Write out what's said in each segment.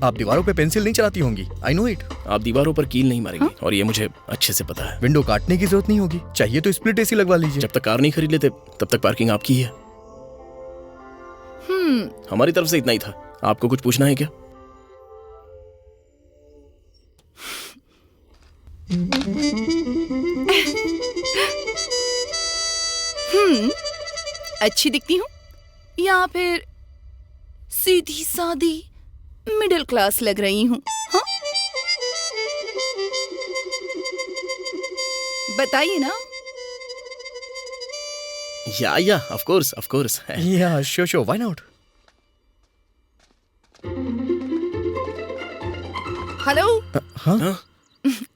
आप दीवारों पे पेंसिल नहीं चलाती होंगी, आई नो इट। आप दीवारों पर कील नहीं मारेंगे और ये मुझे अच्छे से पता है। विंडो काटने की जरूरत नहीं होगी, चाहिए तो स्प्लिट एसी लगवा लीजिए। जब तक कार नहीं खरीद लेते तब तक पार्किंग आपकी है। हमारी तरफ से इतना ही था। आपको कुछ पूछना है क्या? अच्छी दिखती हूँ या फिर सीधी सादी मिडिल क्लास लग रही हूँ? हाँ? बताइए ना। Yeah of course. Yeah sure why not. Hello,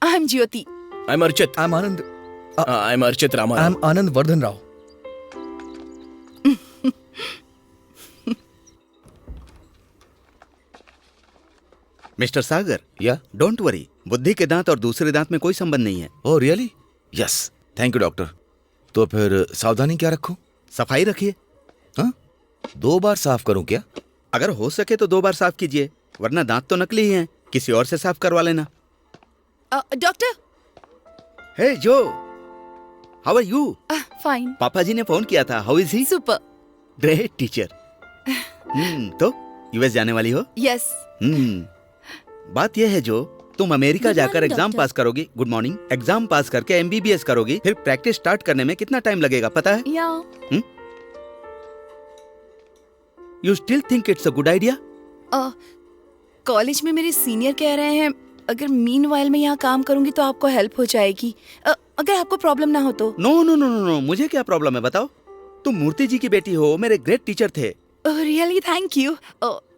I am Jyoti. I am Archit. I am Anand. I am Archit Rama. I am Anand Vardhan Rao. Mister Sagar, yeah don't worry, बुद्धि के दांत और दूसरे दांत में कोई संबंध नहीं है। Oh really? Yes, thank you doctor. तो फिर सावधानी क्या रखूं? सफाई रखिए। हाँ, 2 बार साफ करूं क्या? अगर हो सके तो 2 बार साफ कीजिए, वरना दांत तो नकली ही हैं, किसी और से साफ करवा लेना। डॉक्टर। हे जो, हाउ आर यू? फाइन। पापा जी ने फोन किया था, how is he? Super. Great teacher. तो यूएस जाने वाली हो? यस। बात यह है जो, तुम अमेरिका Good जाकर morning, एग्जाम doctor. पास करोगी। Good morning. एग्जाम पास करके एमबीबीएस करोगी, फिर प्रैक्टिस स्टार्ट करने में कितना टाइम लगेगा पता है? या you still think it's a good idea? College में मेरे सीनियर कह रहे हैं अगर मीनवाइल में यहाँ काम करूंगी तो आपको हेल्प हो जाएगी, अगर आपको प्रॉब्लम ना हो तो। No no no no no, मुझे क्या प्रॉब्लम है बताओ? तुम मूर्ति जी की बेटी हो, मेरे ग्रेट टीचर थे। Really thank you.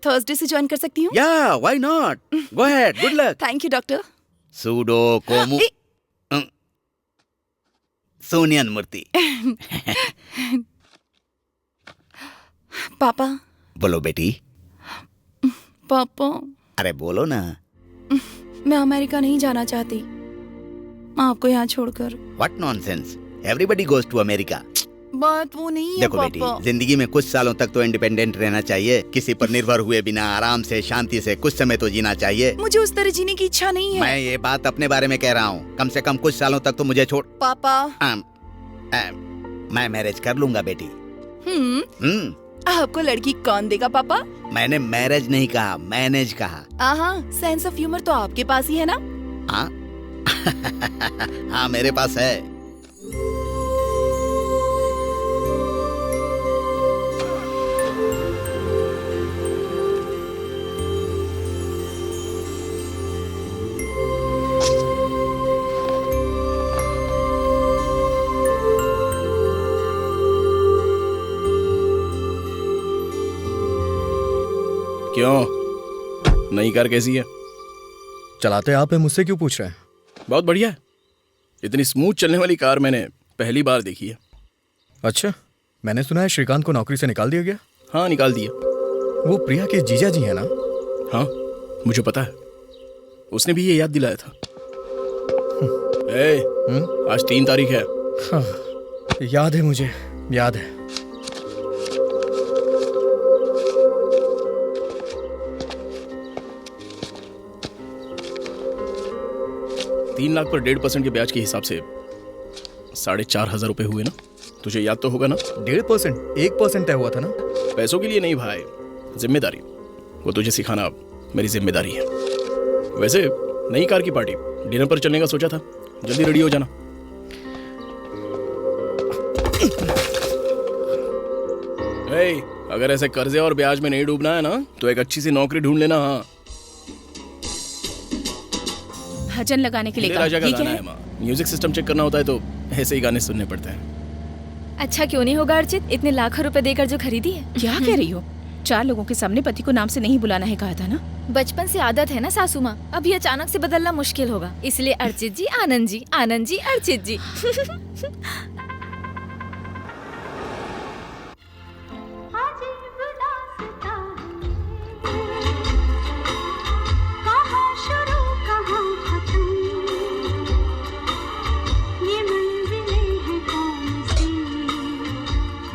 थर्सडे से ज्वाइन कर सकती हूँ? Yeah why not, go ahead, good luck. Thank you doctor. सूडो कोमु सोनियन मूर्ति। पापा। बोलो बेटी। पापा, अरे बोलो ना। मैं अमेरिका नहीं जाना चाहती आपको यहाँ छोड़कर। What nonsense, everybody goes to America. बात वो नहीं है देखो पापा। बेटी, जिंदगी में कुछ सालों तक तो इंडिपेंडेंट रहना चाहिए, किसी पर निर्भर हुए बिना आराम से शांति से कुछ समय तो जीना चाहिए। मुझे उस तरह जीने की इच्छा नहीं है। मैं ये बात अपने बारे में कह रहा हूँ, कम से कम कुछ सालों तक तो मुझे छोड़। पापा। मैं मैरिज कर लूंगा बेटी। आपको लड़की कौन देगा पापा? मैंने मैरिज नहीं कहा, मैनेज कहा। सेंस ऑफ ह्यूमर तो आपके पास ही है ना? हाँ हाँ मेरे पास है। क्यों, नई कार कैसी है? चलाते आप हैं, मुझसे क्यों पूछ रहे हैं? बहुत बढ़िया है। इतनी स्मूथ चलने वाली कार मैंने पहली बार देखी है। अच्छा, मैंने सुना है श्रीकांत को नौकरी से निकाल दिया गया। हाँ, निकाल दिया। वो प्रिया के जीजा जी है ना? हाँ, मुझे पता है, उसने भी ये याद दिलाया था। आज 3 तारीख है। हाँ, याद है, मुझे याद है। तीन लाख पर 1.5% के ब्याज के हिसाब से 4,500 रुपए हुए ना? तुझे याद तो होगा ना? 1.5%? 1% तय हुआ था ना? पैसों के लिए नहीं भाई, जिम्मेदारी। वो तुझे सिखाना मेरी जिम्मेदारी है। वैसे नई कार की पार्टी, डिनर पर चलने का सोचा था, जल्दी रेडी हो जाना। अगर ऐसे कर्जे और ब्याज में नहीं डूबना है ना, तो एक अच्छी सी नौकरी ढूंढ लेना। हाँ, भजन लगाने के लिए राजा का ये गाना क्या है माँ। म्यूजिक सिस्टम चेक करना होता है तो ऐसे ही गाने सुनने पड़ते हैं। अच्छा क्यों नहीं होगा अर्चित, इतने लाखों रुपए देकर जो खरीदी है। क्या कह रही हो? 4 लोगों के सामने पति को नाम से नहीं बुलाना है कहा था ना? बचपन से आदत है ना सासू माँ, अभी अचानक से बदलना मुश्किल होगा, इसलिए अर्चित जी आनंद जी, आनंद जी अर्चित जी।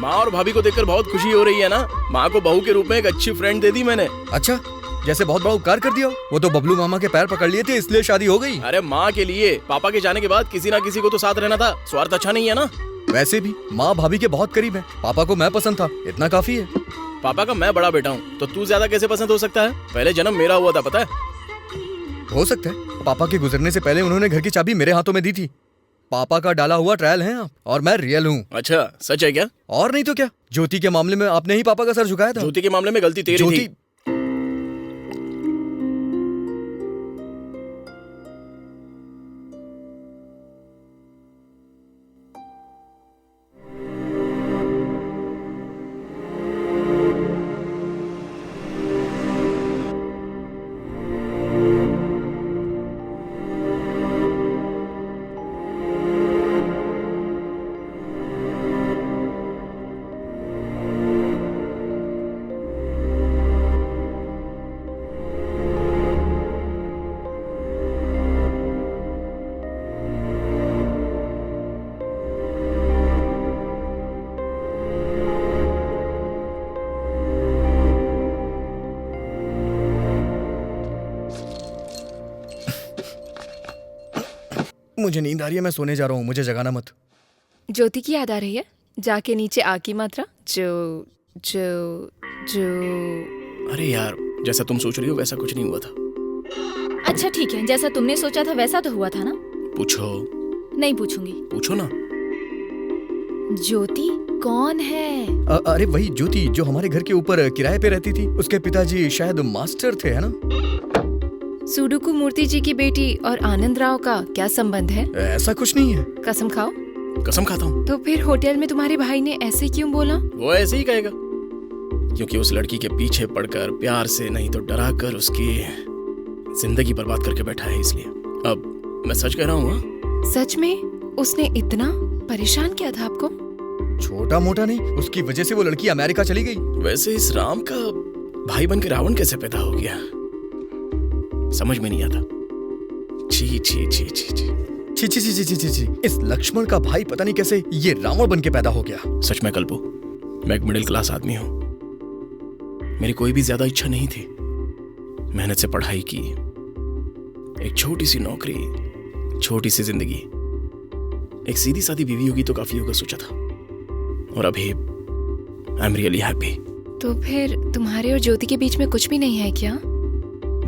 माँ और भाभी को देखकर बहुत खुशी हो रही है ना? माँ को बहू के रूप में एक अच्छी फ्रेंड दे दी मैंने। अच्छा, जैसे बहुत बड़ा उपकार कर दिया हो। वो तो बबलू मामा के पैर पकड़ लिए थे इसलिए शादी हो गई। अरे माँ के लिए पापा के जाने के बाद किसी ना किसी को तो साथ रहना था। स्वार्थ अच्छा नहीं है ना। वैसे भी माँ भाभी के बहुत करीब है, पापा को मैं पसंद था, इतना काफी है। पापा का मैं बड़ा बेटा हूँ तो तू ज्यादा कैसे पसंद हो सकता है? पहले जन्म मेरा हुआ था, पता है? हो सकता है पापा के गुजरने से पहले उन्होंने घर की चाबी मेरे हाथों में दी थी। पापा का डाला हुआ ट्रायल है आप, और मैं रियल हूँ। अच्छा सच है क्या? और नहीं तो क्या। ज्योति के मामले में आपने ही पापा का सर झुकाया था। ज्योति के मामले में गलती तेरी थी। मुझे नींद आ रही है, मैं सोने जा रहा हूँ, मुझे जगाना मत। ज्योति की याद आ रही है? जाके नीचे आ की मात्रा जो जो जो। अरे यार जैसा तुम सोच रही हो वैसा कुछ नहीं हुआ था। अच्छा ठीक है, जैसा तुमने सोचा था वैसा तो हुआ था ना? पूछो। नहीं पूछूंगी। पूछो ना। ज्योति कौन है? अरे वही ज्योति जो हमारे घर के ऊपर किराए पे रहती थी। उसके पिताजी शायद मास्टर थे, है ना? सुडोकू मूर्ति जी की बेटी और आनंद राव का क्या संबंध है? ऐसा कुछ नहीं है। कसम खाओ। कसम खाता हूँ। तो फिर होटल में तुम्हारे भाई ने ऐसे क्यों बोला? वो ऐसे ही कहेगा क्योंकि उस लड़की के पीछे पड़कर प्यार से नहीं तो डरा कर उसकी जिंदगी बर्बाद करके बैठा है, इसलिए। अब मैं सच कह रहा हूँ। सच में उसने इतना परेशान किया था आपको? छोटा मोटा नहीं, उसकी वजह से वो लड़की अमेरिका चली गई। वैसे इस राम का भाई बन के रावण कैसे पैदा हो गया समझ में नहीं आता। छी छी छी छी छी छी छी छी छी छी छी। इस लक्ष्मण का भाई पता नहीं कैसे ये रावण बन के पैदा हो गया। सच में कल्पू, मैं एक मिडिल क्लास आदमी हूँ। मेरी कोई भी ज्यादा इच्छा नहीं थी। मेहनत से पढ़ाई की, एक छोटी सी नौकरी, छोटी सी जिंदगी, एक सीधी सादी बीवी होगी तो काफी होगा सोचा था, और अभी आई एम रियली हैप्पी। तो फिर तुम्हारे और ज्योति के बीच में कुछ भी नहीं है क्या?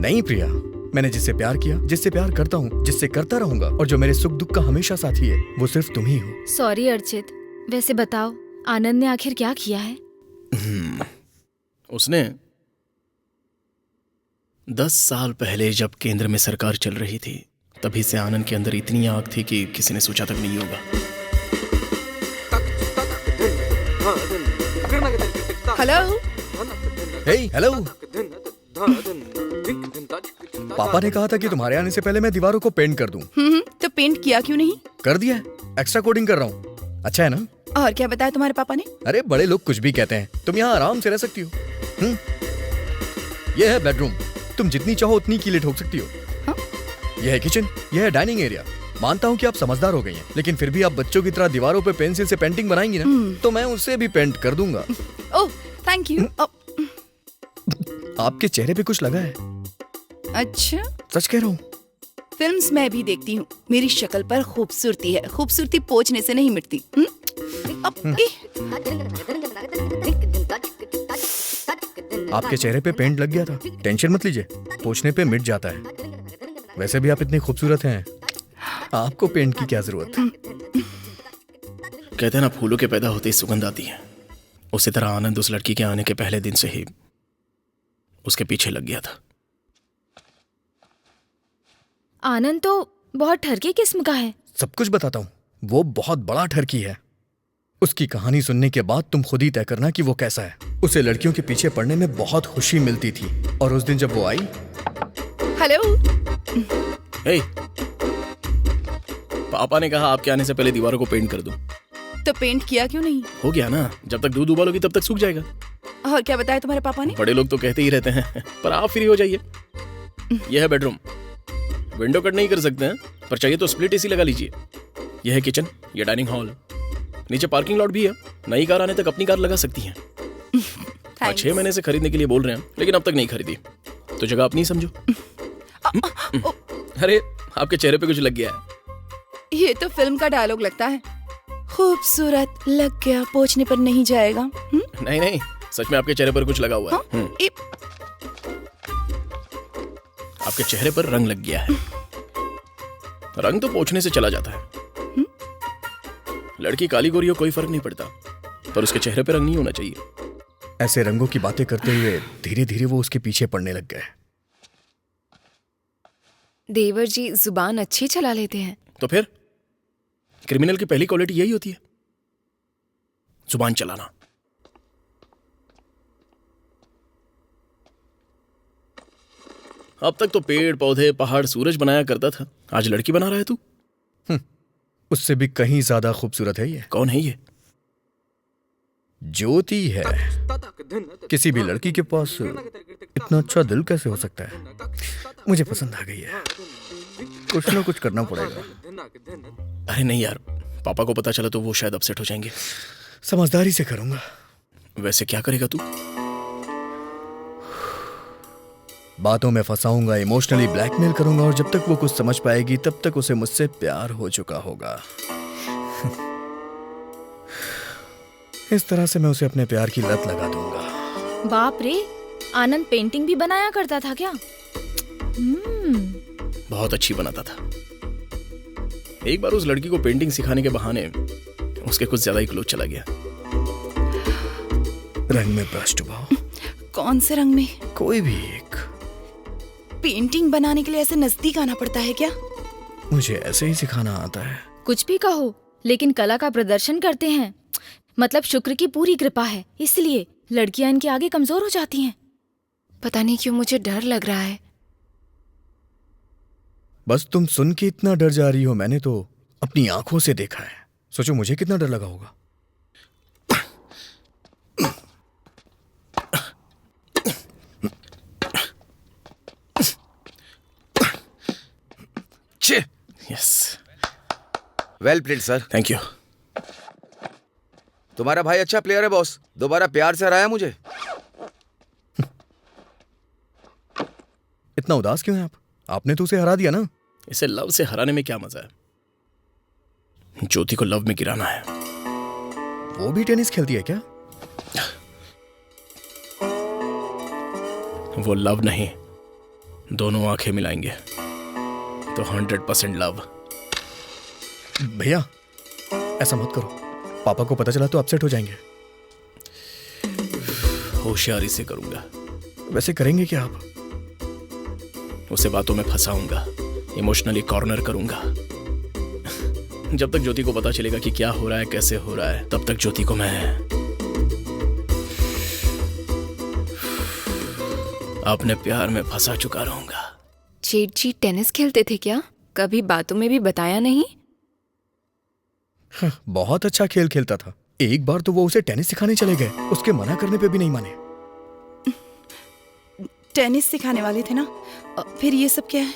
नहीं प्रिया, मैंने जिससे प्यार किया, जिससे प्यार करता हूँ, जिससे करता रहूंगा, और जो मेरे सुख दुख का हमेशा साथी है, वो सिर्फ तुम ही हो। सॉरी अर्चित, वैसे बताओ आनंद ने आखिर क्या किया है? उसने 10 साल पहले जब केंद्र में सरकार चल रही थी, तभी से आनंद के अंदर इतनी आग थी कि किसी ने सोचा तक नहीं होगा। हेलो। हे हेलो। पापा ने कहा था कि तुम्हारे आने से पहले मैं दीवारों को पेंट कर दूं। तो पेंट किया क्यों नहीं? कर दिया है, एक्स्ट्रा कोडिंग कर रहा हूँ। अच्छा है ना? और क्या बताया तुम्हारे पापा ने? अरे बड़े लोग कुछ भी कहते हैं, तुम यहाँ आराम से रह सकती हो। यह है बेडरूम, तुम जितनी चाहो उतनी कीलें ठोक सकती हो। हाँ? यह है किचन, यह है डाइनिंग एरिया। मानता हूँ कि आप समझदार हो गई हैं, लेकिन फिर भी आप बच्चों की तरह दीवारों पे पेंसिल से पेंटिंग बनाएंगी ना, तो मैं उससे भी पेंट कर दूंगा। Oh thank you. आपके चेहरे पे कुछ लगा है। अच्छा, सच कह रहा हूँ। फिल्म्स मैं भी देखती हूँ, मेरी शक्ल पर खूबसूरती है, खूबसूरती पोंछने से नहीं मिटती। आपके चेहरे पे पेंट लग गया था, टेंशन मत लीजिए, पोंछने पे मिट जाता है। वैसे भी आप इतनी खूबसूरत हैं, आपको पेंट की क्या जरूरत? कहते हैं ना, फूलों के पैदा होते ही सुगंध आती है। उसी तरह आनंद उस लड़की के आने के पहले दिन से ही उसके पीछे लग गया था। आनंद तो बहुत ठरकी किस्म का है। सब कुछ बताता हूँ, वो बहुत बड़ा ठरकी है। उसकी कहानी सुनने के बाद तुम खुद ही तय करना कि वो कैसा है। उसे लड़कियों के पीछे पड़ने में बहुत खुशी मिलती थी, और उस दिन जब वो आई। हेलो। हे, पापा ने कहा आपके आने से पहले दीवारों को पेंट कर दूं। तो पेंट किया क्यों नहीं? हो गया ना, जब तक दूध उबालोगी तब तक सूख जाएगा। और क्या बताया तुम्हारे पापा ने? बड़े लोग तो कहते ही रहते हैं, पर आप फ्री हो जाइए। यह है बेडरूम, विंडो कट नहीं कर सकते हैं, पर चाहिए तो स्प्लिट एसी लगा लीजिए। यह है किचन, यह डाइनिंग हॉल, नीचे पार्किंग लॉट भी है। नई कार आने तक अपनी कार लगा सकती हैं। 6 महीने से खरीदने के लिए बोल रहे हैं, लेकिन अब तक नहीं खरीदी। तो जगह अपनी समझो। अरे आपके चेहरे पे कुछ लग गया है। ये तो फिल्म का डायलॉग लगता है। खूबसूरत लग गया, पोंछने पर नहीं जाएगा। नहीं नहीं, सच में आपके चेहरे पर कुछ लगा हुआ है। आपके चेहरे पर रंग लग गया है। रंग तो पोंछने से चला जाता है। लड़की काली गोरी हो कोई फर्क नहीं पड़ता, पर उसके चेहरे पे रंग नहीं होना चाहिए। ऐसे रंगों की बातें करते हुए धीरे धीरे वो उसके पीछे पड़ने लग गए। देवर जी जुबान अच्छी चला लेते हैं। तो फिर क्रिमिनल की पहली क्वालिटी यही होती है, जुबान चलाना। अब तक तो पेड़ पौधे पहाड़ सूरज बनाया करता था, आज लड़की बना रहा है तू। उससे भी कहीं ज्यादा खूबसूरत है ये। कौन है ये? ज्योति है। किसी भी लड़की के पास इतना अच्छा दिल कैसे हो सकता है? मुझे पसंद आ गई है। कुछ ना कुछ करना पड़ेगा। अरे नहीं यार, पापा को पता चला तो वो शायद अपसेट हो जाएंगे। समझदारी से करूंगा। वैसे क्या करेगा तू? बातों में फंसाऊंगा, इमोशनली ब्लैकमेल करूंगा, और जब तक वो कुछ समझ पाएगी तब तक उसे मुझसे प्यार हो चुका होगा। इस तरह से मैं उसे अपने प्यार की लत लगा दूंगा। बाप रे, आनंद पेंटिंग भी बनाया करता था क्या? बहुत अच्छी बनाता था। एक बार उस लड़की को पेंटिंग सिखाने के बहाने उसके कुछ ज्यादा ही क्लोज चला गया। रंग में ब्रश डुबाओ। कौन से रंग में? कोई भी एक। पेंटिंग बनाने के लिए ऐसे नजदीक आना पड़ता है क्या? मुझे ऐसे ही सिखाना आता है। कुछ भी कहो, लेकिन कला का प्रदर्शन करते हैं। मतलब शुक्र की पूरी कृपा है, इसलिए लड़कियां इनके आगे कमजोर हो जाती हैं। पता नहीं क्यों मुझे डर लग रहा है। बस तुम सुन के इतना डर जा रही हो, मैंने तो अपनी आंखों से देखा है। सोचो मुझे कितना डर लगा होगा। Yes, well played sir. Thank you. तुम्हारा भाई अच्छा प्लेयर है बॉस, दोबारा प्यार से हराया मुझे। इतना उदास क्यों हैं आप? आपने तो उसे हरा दिया ना। इसे लव से हराने में क्या मजा है? ज्योति को लव में गिराना है। वो भी टेनिस खेलती है क्या? वो लव नहीं, दोनों आंखें मिलाएंगे तो 100% लव। भैया ऐसा मत करो, पापा को पता चला तो अपसेट हो जाएंगे। होशियारी से करूंगा। वैसे करेंगे क्या आप? उसे बातों में फंसाऊंगा, इमोशनली कॉर्नर करूंगा। जब तक ज्योति को पता चलेगा कि क्या हो रहा है, कैसे हो रहा है, तब तक ज्योति को मैं अपने प्यार में फंसा चुका रहूंगा। जेठ जी टेनिस खेलते थे क्या? कभी बातों में भी बताया नहीं। बहुत अच्छा खेल खेलता था। एक बार तो वो उसे टेनिस सिखाने चले गए, उसके मना करने पे भी नहीं माने। टेनिस सिखाने वाले थे ना? फिर ये सब क्या है?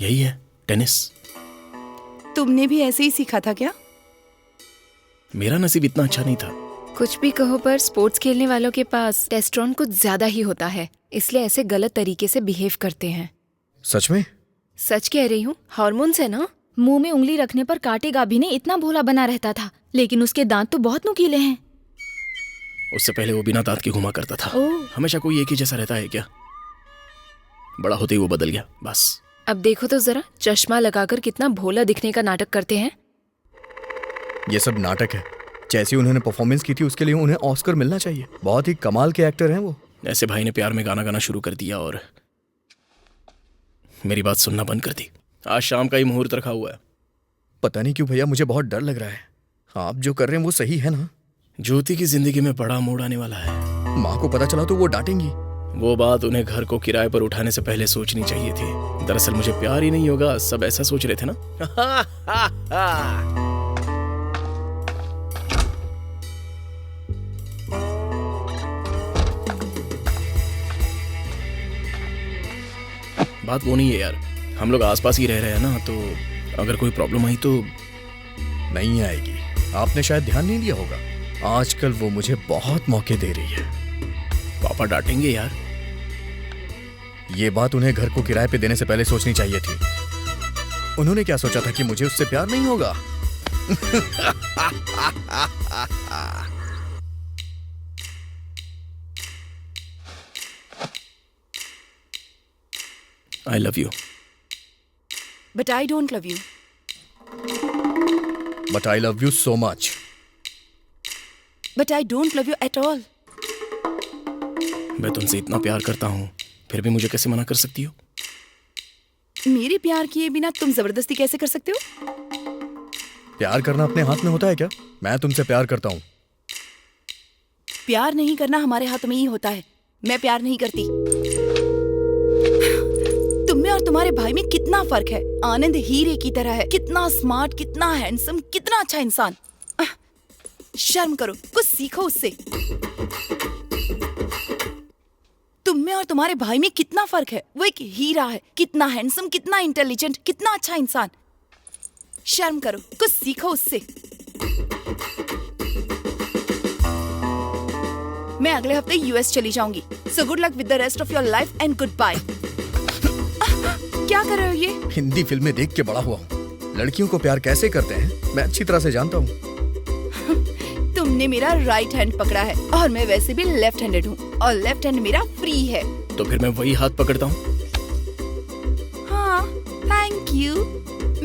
यही है टेनिस। तुमने भी ऐसे ही सीखा था क्या? मेरा नसीब इतना अच्छा नहीं था। कुछ भी कहो, पर स्पोर्ट्स खेलने वालों के पास टेस्टोस्टेरोन कुछ ज्यादा ही होता है, इसलिए ऐसे गलत तरीके से बिहेव करते हैं। सच में? सच कह रही हूँ, हार्मोन्स है ना। मुंह में उंगली रखने पर काटेगा भी नहीं, इतना भोला बना रहता था, लेकिन उसके दांत तो बहुत नुकीले हैं। उससे पहले वो बिना दांत के घुमा करता था। हमेशा कोई एक ही जैसा रहता है क्या? बड़ा होते ही वो बदल गया बस। अब देखो तो जरा, चश्मा लगाकर कितना भोला दिखने का नाटक करते हैं। ये सब नाटक है। जैसी उन्होंने परफॉर्मेंस की थी उसके लिए उन्हें ऑस्कर मिलना चाहिए। बहुत ही कमाल के एक्टर हैं वो। ऐसे भाई ने प्यार में गाना गाना शुरू कर दिया और मेरी बात सुनना बंद कर दी। आज शाम का ही मुहूर्त रखा हुआ है। पता नहीं क्यों भैया, मुझे बहुत डर लग रहा है। आप जो कर रहे हैं वो सही है ना? ज्योति की जिंदगी में बड़ा मोड़ आने वाला है। माँ को पता चला तो वो डांटेंगी। वो बात उन्हें घर को किराए पर उठाने से पहले सोचनी चाहिए थी। दरअसल मुझे प्यार ही नहीं होगा, सब ऐसा सोच रहे थे ना। बात वो नहीं है यार, हम लोग आसपास ही रह रहे हैं ना, तो अगर कोई प्रॉब्लम आई तो। नहीं आएगी। आपने शायद ध्यान नहीं दिया होगा, आजकल वो मुझे बहुत मौके दे रही है। पापा डांटेंगे यार। ये बात उन्हें घर को किराए पे देने से पहले सोचनी चाहिए थी। उन्होंने क्या सोचा था कि मुझे उससे प्यार नहीं होगा? I love you. But I don't love you. But I love you so much. But I don't love you at all. मैं तुमसे इतना प्यार करता हूँ, फिर भी मुझे कैसे मना कर सकती हो? मेरे प्यार किए बिना तुम जबरदस्ती कैसे कर सकते हो? प्यार करना अपने हाथ में होता है क्या? मैं तुमसे प्यार करता हूँ। प्यार नहीं करना हमारे हाथ में ही होता है। मैं प्यार नहीं करती। तुम में और तुम्हारे भाई में कितना फर्क है। आनंद हीरे की तरह है, कितना स्मार्ट, कितना हैंडसम, कितना अच्छा इंसान। शर्म करो, कुछ सीखो उससे। तुम में और तुम्हारे भाई में कितना फर्क है। वो एक हीरा है, कितना हैंडसम, कितना इंटेलिजेंट, कितना अच्छा इंसान। शर्म करो, कुछ सीखो उससे। मैं अगले हफ्ते यूएस चली जाऊंगी। So good luck with the rest of your life and goodbye. क्या कर रहे हो ये? हिंदी फिल्में देख के बड़ा हुआ हूँ। लड़कियों को प्यार कैसे करते हैं मैं अच्छी तरह से जानता हूँ। तुमने मेरा राइट हैंड पकड़ा है और मैं वैसे भी लेफ्ट हैंडेड हूँ और लेफ्ट हैंड मेरा फ्री है। तो फिर मैं वही हाथ पकड़ता हूँ। हाँ, थैंक यू।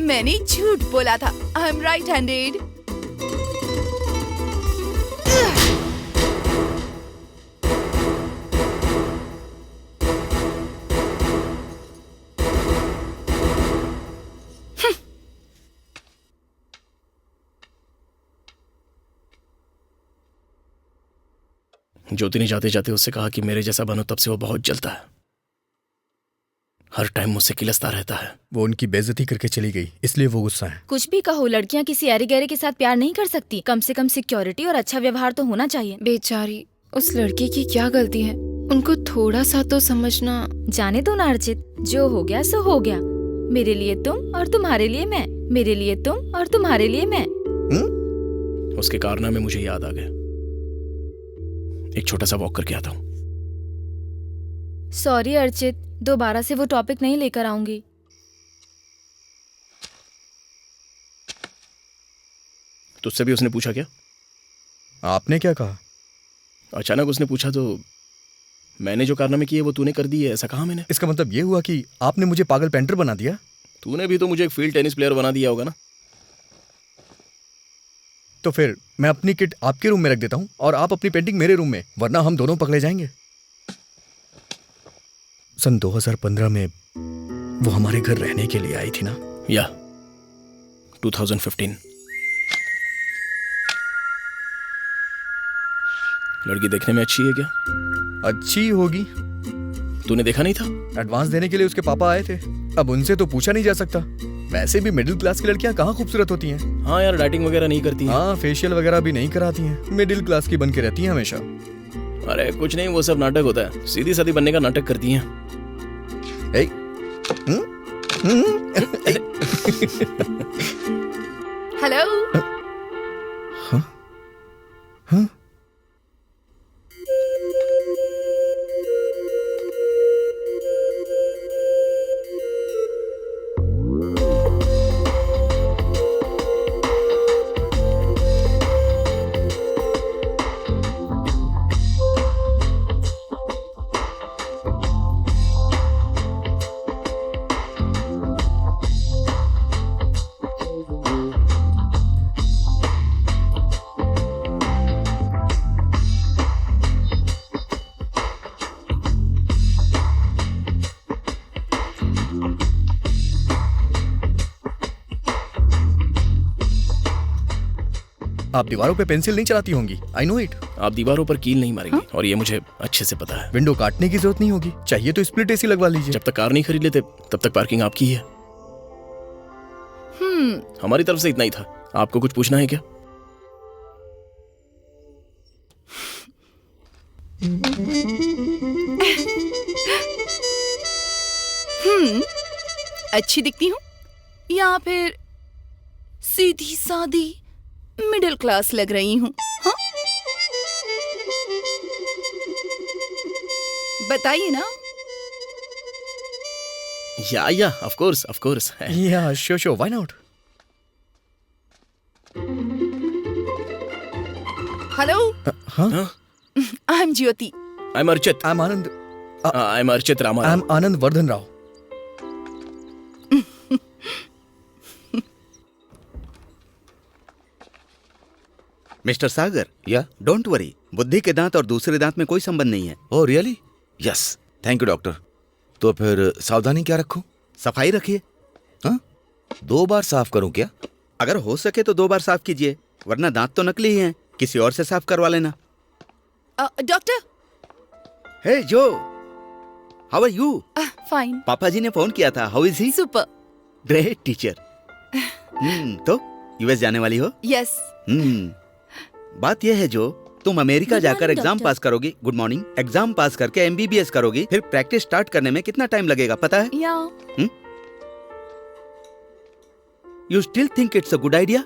मैंने झूठ बोला था। I am right handed. Jyoti ने जाते जाते उससे कहा कि मेरे जैसा बनो, तब से वो बहुत जलता है। हर टाइम मुझसे किलसता रहता है। वो उनकी बेइज्जती करके चली गई, इसलिए वो गुस्सा है। कुछ भी कहो, लड़कियां किसी ऐरे गहरे के साथ प्यार नहीं कर सकती। कम से कम सिक्योरिटी और अच्छा व्यवहार तो होना चाहिए। बेचारी, उस लड़की की क्या गलती है? उनको थोड़ा सा तो समझना। जाने दो ना अर्चित, जो हो गया सो हो गया। मेरे लिए तुम और तुम्हारे लिए मैं, मेरे लिए तुम और तुम्हारे लिए मैं। उसके कारनामे मुझे याद आ गए। एक छोटा सा वॉक करके आता हूँ। सॉरी अर्चित, दोबारा से वो टॉपिक नहीं लेकर आऊंगी। तुझसे भी उसने पूछा क्या? आपने क्या कहा? अचानक उसने पूछा तो मैंने जो कारनामे किए वो तूने कर दिए, ऐसा कहा मैंने? इसका मतलब ये हुआ कि आपने मुझे पागल पेंटर बना दिया? तूने भी तो मुझे एक फील्ड टेनिस प्लेयर बना दिया होगा ना। तो फिर मैं अपनी किट आपके रूम में रख देता हूँ और आप अपनी पेंटिंग मेरे रूम में, वरना हम दोनों पकड़े जाएंगे। सन 2015 में वो हमारे घर रहने के लिए आई थी ना? या 2015। लड़की देखने में अच्छी है क्या? अच्छी होगी। तूने देखा नहीं था? एडवांस देने के लिए उसके पापा आए थे। अब उनसे तो पूछा नहीं जा सकता। वैसे भी मिडिल क्लास की लड़कियां कहाँ खूबसूरत होती हैं? हाँ यार, डाइटिंग वगैरह नहीं करती हैं। हाँ, फेशियल वगैरह भी नहीं कराती हैं। मिडिल क्लास की बन के रहती हैं हमेशा। अरे कुछ नहीं, वो सब नाटक होता है। सीधी सादी बनने का नाटक करती हैं। ए, हेलो। हाँ? आप दीवारों पे पेंसिल नहीं चलाती होंगी। I know it. आप दीवारों पर कील नहीं मारेंगे। और ये मुझे अच्छे से पता है। विंडो काटने की जरूरत नहीं होगी। चाहिए तो स्प्लिट एसी लगवा लीजिए। जब तक कार नहीं खरीद लेते तब तक पार्किंग आपकी है। हमारी तरफ से इतना ही था। आपको कुछ पूछना है क्या? अच्छी दिखती हूँ या फिर सीधी सादी मिडिल क्लास लग रही हूँ? हाँ? बताइए ना। Yeah of course Yeah, sure. Why not? Hello, Huh? I am Jyoti. I am Archit Rama. I'm Anand Vardhan Rao. Mister Sagar, yeah don't worry, बुद्धि के दांत और दूसरे दांत में कोई संबंध नहीं है. Oh really? Yes, thank you doctor. तो फिर सावधानी क्या रखूं? सफाई रखिए. हाँ? 2 बार साफ करूं क्या? अगर हो सके तो 2 बार साफ कीजिए, वरना दांत तो नकली ही हैं. किसी और से साफ करवा लेना. डॉक्टर. हे जो, हाउ आर यू? फाइन. पापा जी ने फोन किया था. How is he? Super. Great teacher. तो यूएस जाने वाली हो? यस. बात यह है जो, तुम अमेरिका Good जाकर morning, एग्जाम doctor. पास करोगी. Good morning. एग्जाम पास करके एमबीबीएस करोगी, फिर प्रैक्टिस स्टार्ट करने में कितना टाइम लगेगा पता है? या. You still think it's a good idea?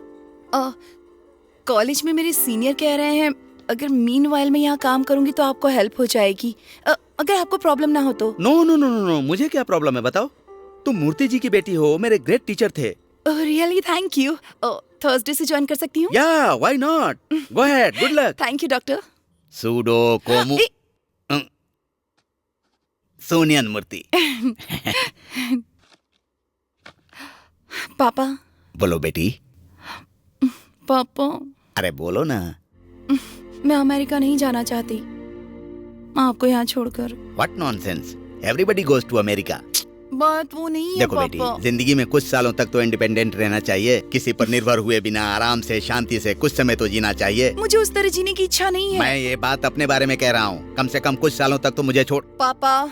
College में मेरे सीनियर कह रहे हैं अगर मीनवाइल में यहाँ काम करूंगी तो आपको हेल्प हो जाएगी. अगर आपको प्रॉब्लम ना हो तो. नो, मुझे क्या प्रॉब्लम है बताओ. तुम मूर्ति जी की बेटी हो, मेरे ग्रेट टीचर थे. Really thank you. थर्सडे से ज्वाइन कर सकती हूँ? Yeah, why not. Go ahead. Good luck. Thank you doctor. सूडो कोमु सोनियन मूर्ति. पापा. बोलो बेटी. पापा, अरे बोलो ना. मैं अमेरिका नहीं जाना चाहती आपको यहाँ छोड़कर. What nonsense. Everybody goes to America. बात वो नहीं है देखो बेटी, पापा. जिंदगी में कुछ सालों तक तो इंडिपेंडेंट रहना चाहिए. किसी पर निर्भर हुए बिना आराम से शांति से कुछ समय तो जीना चाहिए. मुझे उस तरह जीने की इच्छा नहीं है. मैं ये बात अपने बारे में कह रहा हूँ. कम से कम कुछ सालों तक तो मुझे छोड़. पापा.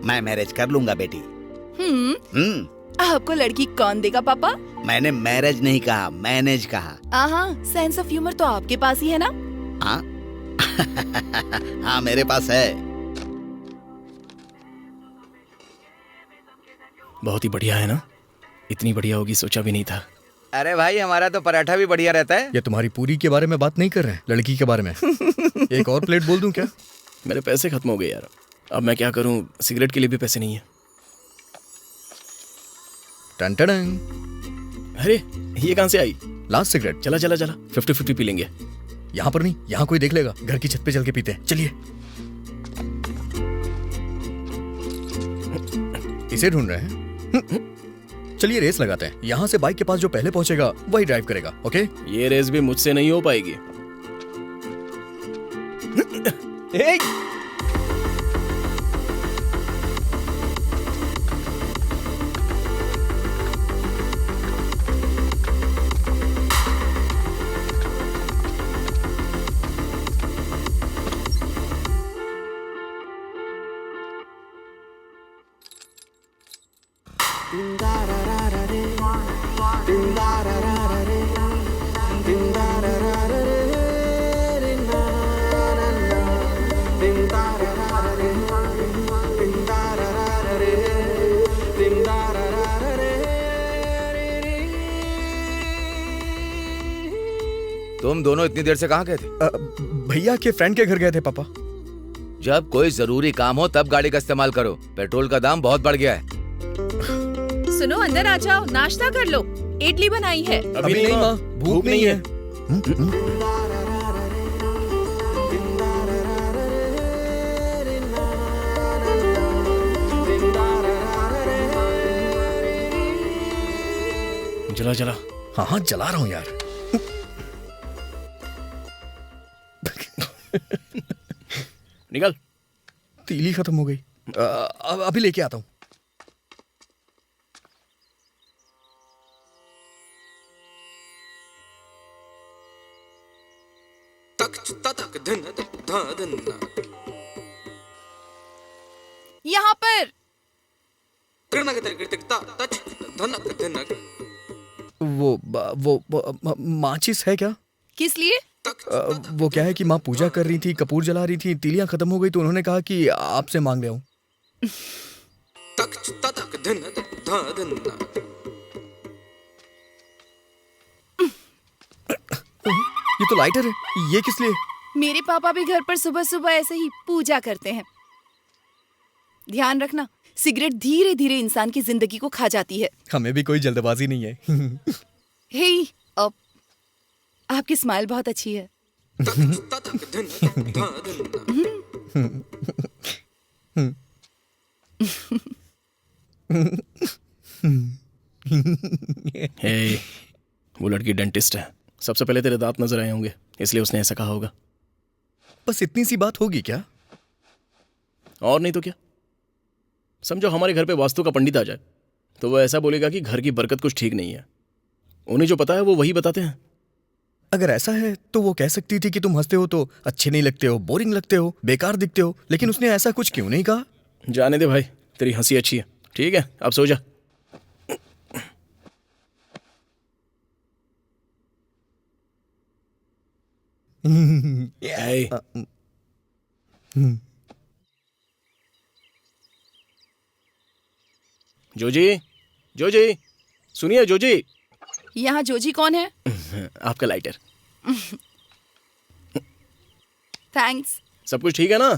मैं मैरिज कर लूंगा बेटी. आपको लड़की कौन देगा पापा? मैंने मैरिज नहीं कहा, मैनेज कहा. सेंस ऑफ ह्यूमर तो आपके पास ही है ना. हाँ. हाँ, मेरे पास है. बहुत ही बढ़िया है ना. इतनी बढ़िया होगी सोचा भी नहीं था. अरे भाई, हमारा तो पराठा भी बढ़िया रहता है. ये तुम्हारी पूरी के बारे में बात नहीं कर रहे हैं, लड़की के बारे में. एक और प्लेट बोल दूं क्या? मेरे पैसे खत्म हो गए यार. अब मैं क्या करूं, सिगरेट के लिए भी पैसे नहीं है. टन टन. अरे ये कहां से आई? Last cigarette. चला 50-50 पी लेंगे. यहाँ पर नहीं, यहाँ कोई देख लेगा. घर की छत पे चल के पीते हैं. चलिए. इसे ढूंढ रहे हैं. चलिए रेस लगाते हैं. यहाँ से बाइक के पास जो पहले पहुंचेगा वही ड्राइव करेगा. ओके? ये रेस भी मुझसे नहीं हो पाएगी. तुम दोनों इतनी देर से कहाँ गए थे? भैया के फ्रेंड के घर गए थे पापा. जब कोई जरूरी काम हो तब गाड़ी का इस्तेमाल करो. पेट्रोल का दाम बहुत बढ़ गया है. सुनो, अंदर आ जाओ, नाश्ता कर लो. इडली बनाई है. अभी नहीं माँ, भूख नहीं है. जला. हाँ, जला रहा हूँ यार. निकल. तीली खत्म हो गई. अभी लेके आता हूँ. यहाँ पर. वो माचिस है क्या? किस लिए? वो क्या है कि माँ पूजा कर रही थी, कपूर जला रही थी, तीलियां खत्म हो गई तो उन्होंने कहा कि आपसे मांग ले आऊं. ये तो लाइटर है. ये किस लिए? मेरे पापा भी घर पर सुबह सुबह ऐसे ही पूजा करते हैं. ध्यान रखना, सिगरेट धीरे धीरे इंसान की जिंदगी को खा जाती है। हमें भी कोई जल्दबाजी नहीं है। हे, आपकी स्माइल बहुत अच्छी है। हे, वो लड़की डेंटिस्ट है। सबसे पहले तेरे दांत नजर आए होंगे, इसलिए उसने ऐसा कहा होगा। बस इतनी सी बात होगी क्या? और नहीं तो क्या। समझो हमारे घर पे वास्तु का पंडित आ जाए तो वो ऐसा बोलेगा कि घर की बरकत कुछ ठीक नहीं है। उन्हें जो पता है वो वही बताते हैं। अगर ऐसा है तो वो कह सकती थी कि तुम हंसते हो तो अच्छे नहीं लगते हो, बोरिंग लगते हो, बेकार दिखते हो, लेकिन उसने ऐसा कुछ क्यों नहीं कहा? जाने दे भाई, तेरी हंसी अच्छी है। ठीक है, अब सो जा। Hey. जोजी, जोजी, सुनिए जोजी। यहाँ जोजी कौन है? आपका लाइटर। थैंक्स। सब कुछ ठीक है ना?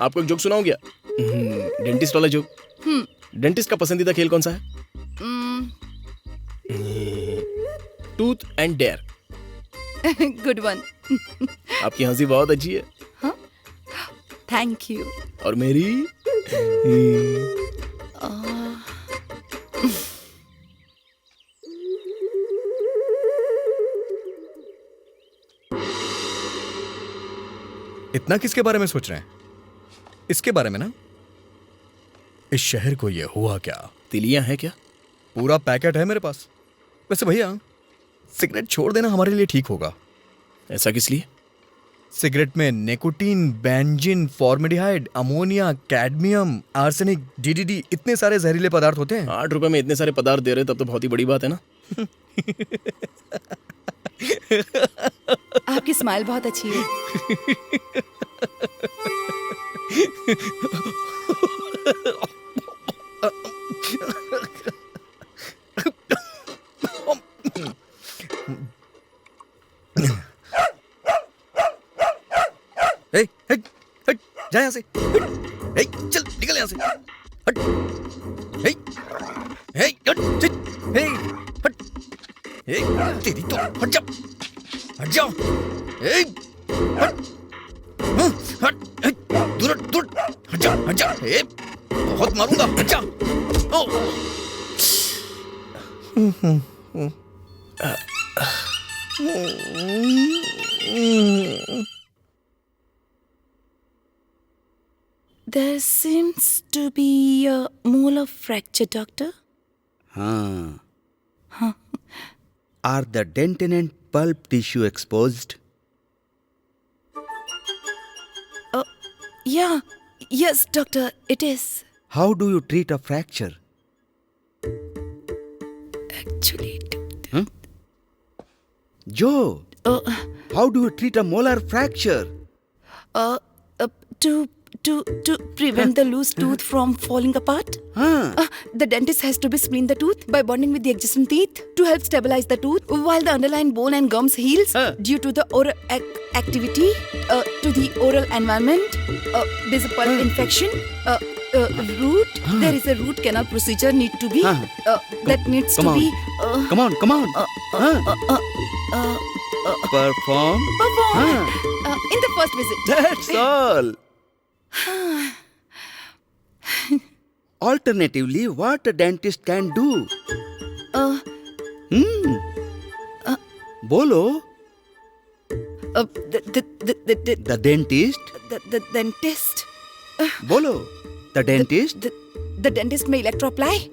आपको एक जोक सुनाऊं क्या? डेंटिस्ट वाला जोक। डेंटिस्ट का पसंदीदा खेल कौन सा है? टूथ एंड डेयर। Good one. आपकी हंसी बहुत अच्छी है। Thank you. और मेरी इतना किसके बारे में सोच रहे हैं? इसके बारे में ना। इस शहर को ये हुआ क्या? तिलियां है क्या? पूरा पैकेट है मेरे पास। वैसे भैया, सिगरेट छोड़ देना हमारे लिए ठीक होगा। ऐसा किस लिए? सिगरेट में nicotine, benzene, formaldehyde, ammonia, cadmium, arsenic, DDT, इतने सारे जहरीले पदार्थ होते हैं। 8 रुपए में इतने सारे पदार्थ दे रहे तब तो बहुत ही बड़ी बात है ना। आपकी स्माइल बहुत अच्छी है। जा यहाँ से। चल निकल यहाँ से। हट। हट। तेरी तो हट जा। हट जाओ। हट। दूर हट जा। हट जा। बहुत मारूंगा। हट जा। There seems to be a molar fracture, doctor. हाँ. Are the dentin and pulp tissue exposed? Yeah. Yes, doctor, it is. How do you treat a fracture? Actually, Joe, how do you treat a molar fracture? To prevent the loose tooth from falling apart, the dentist has to be spline the tooth by bonding with the adjacent teeth to help stabilize the tooth while the underlying bone and gums heals due to the oral activity to the oral environment. There's a pulp infection. Root. There is a root canal procedure need to be that needs Come to on. be Come on. Perform. in the first visit. That's all. Alternatively, what a dentist can do? Bolo. The dentist. The dentist. Bolo. The dentist. The dentist may electro-apply.